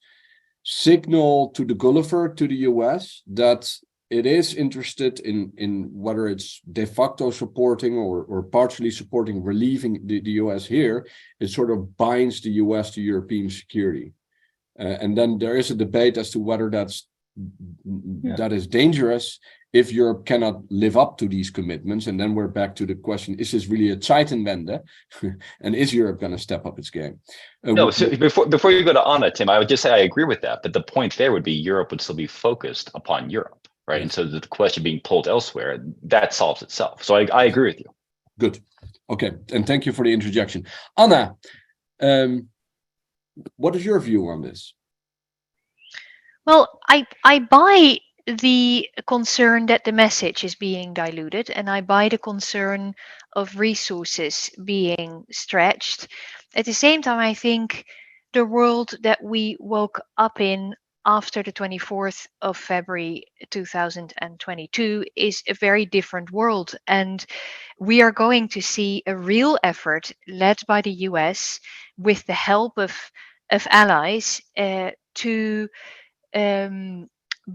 signal to the Gulliver, to the US, that it is interested in whether it's de facto supporting or partially supporting, relieving the US here. It sort of binds the US to European security. And then there is a debate as to whether that is dangerous if Europe cannot live up to these commitments. And then we're back to the question, is this really a Zeitenwende? And is Europe going to step up its game? No, so before you go to Anna, Tim, I would just say I agree with that. But the point there would be Europe would still be focused upon Europe, right? Yes. And so the question being pulled elsewhere, that solves itself. So I agree with you. Good. Okay. And thank you for the interjection. Anna, what is your view on this? Well, I buy the concern that the message is being diluted, and I buy the concern of resources being stretched. At the same time, I think the world that we woke up in after the 24th of February 2022 is a very different world, and we are going to see a real effort led by the US with the help of allies to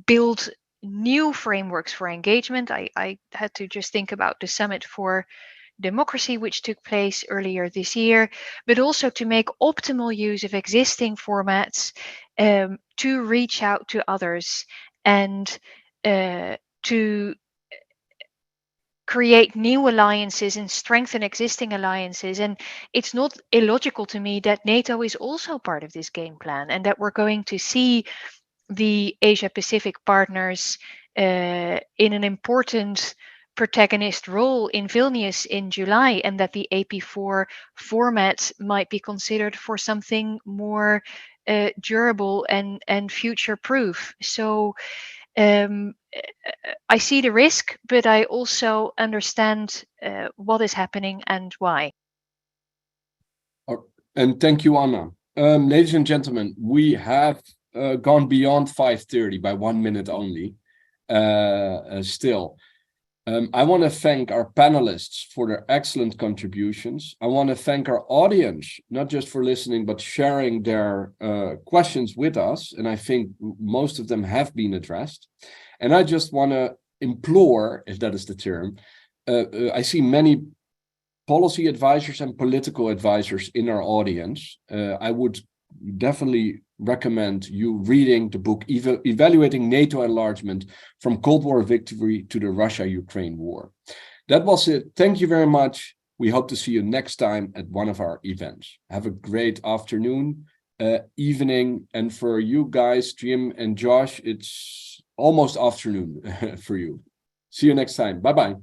build new frameworks for engagement. I had to just think about the Summit for Democracy, which took place earlier this year, but also to make optimal use of existing formats to reach out to others and to create new alliances and strengthen existing alliances. And it's not illogical to me that NATO is also part of this game plan, and that we're going to see the Asia Pacific partners in an important protagonist role in Vilnius in July, and that the AP4 format might be considered for something more durable and future proof. So I see the risk, but I also understand what is happening and why. And thank you, Anna. Ladies and gentlemen, we have gone beyond 5:30 by 1 minute only. Still, I want to thank our panelists for their excellent contributions. I want to thank our audience, not just for listening, but sharing their questions with us. And I think most of them have been addressed. And I just want to implore, if that is the term, I see many policy advisors and political advisors in our audience. I would definitely recommend you reading the book Evaluating NATO Enlargement, from Cold War Victory to the Russia-Ukraine War. That was it. Thank you very much. We hope to see you next time at one of our events. Have a great afternoon, evening, and for you guys, Jim and Josh, it's almost afternoon for you. See you next time. Bye-bye.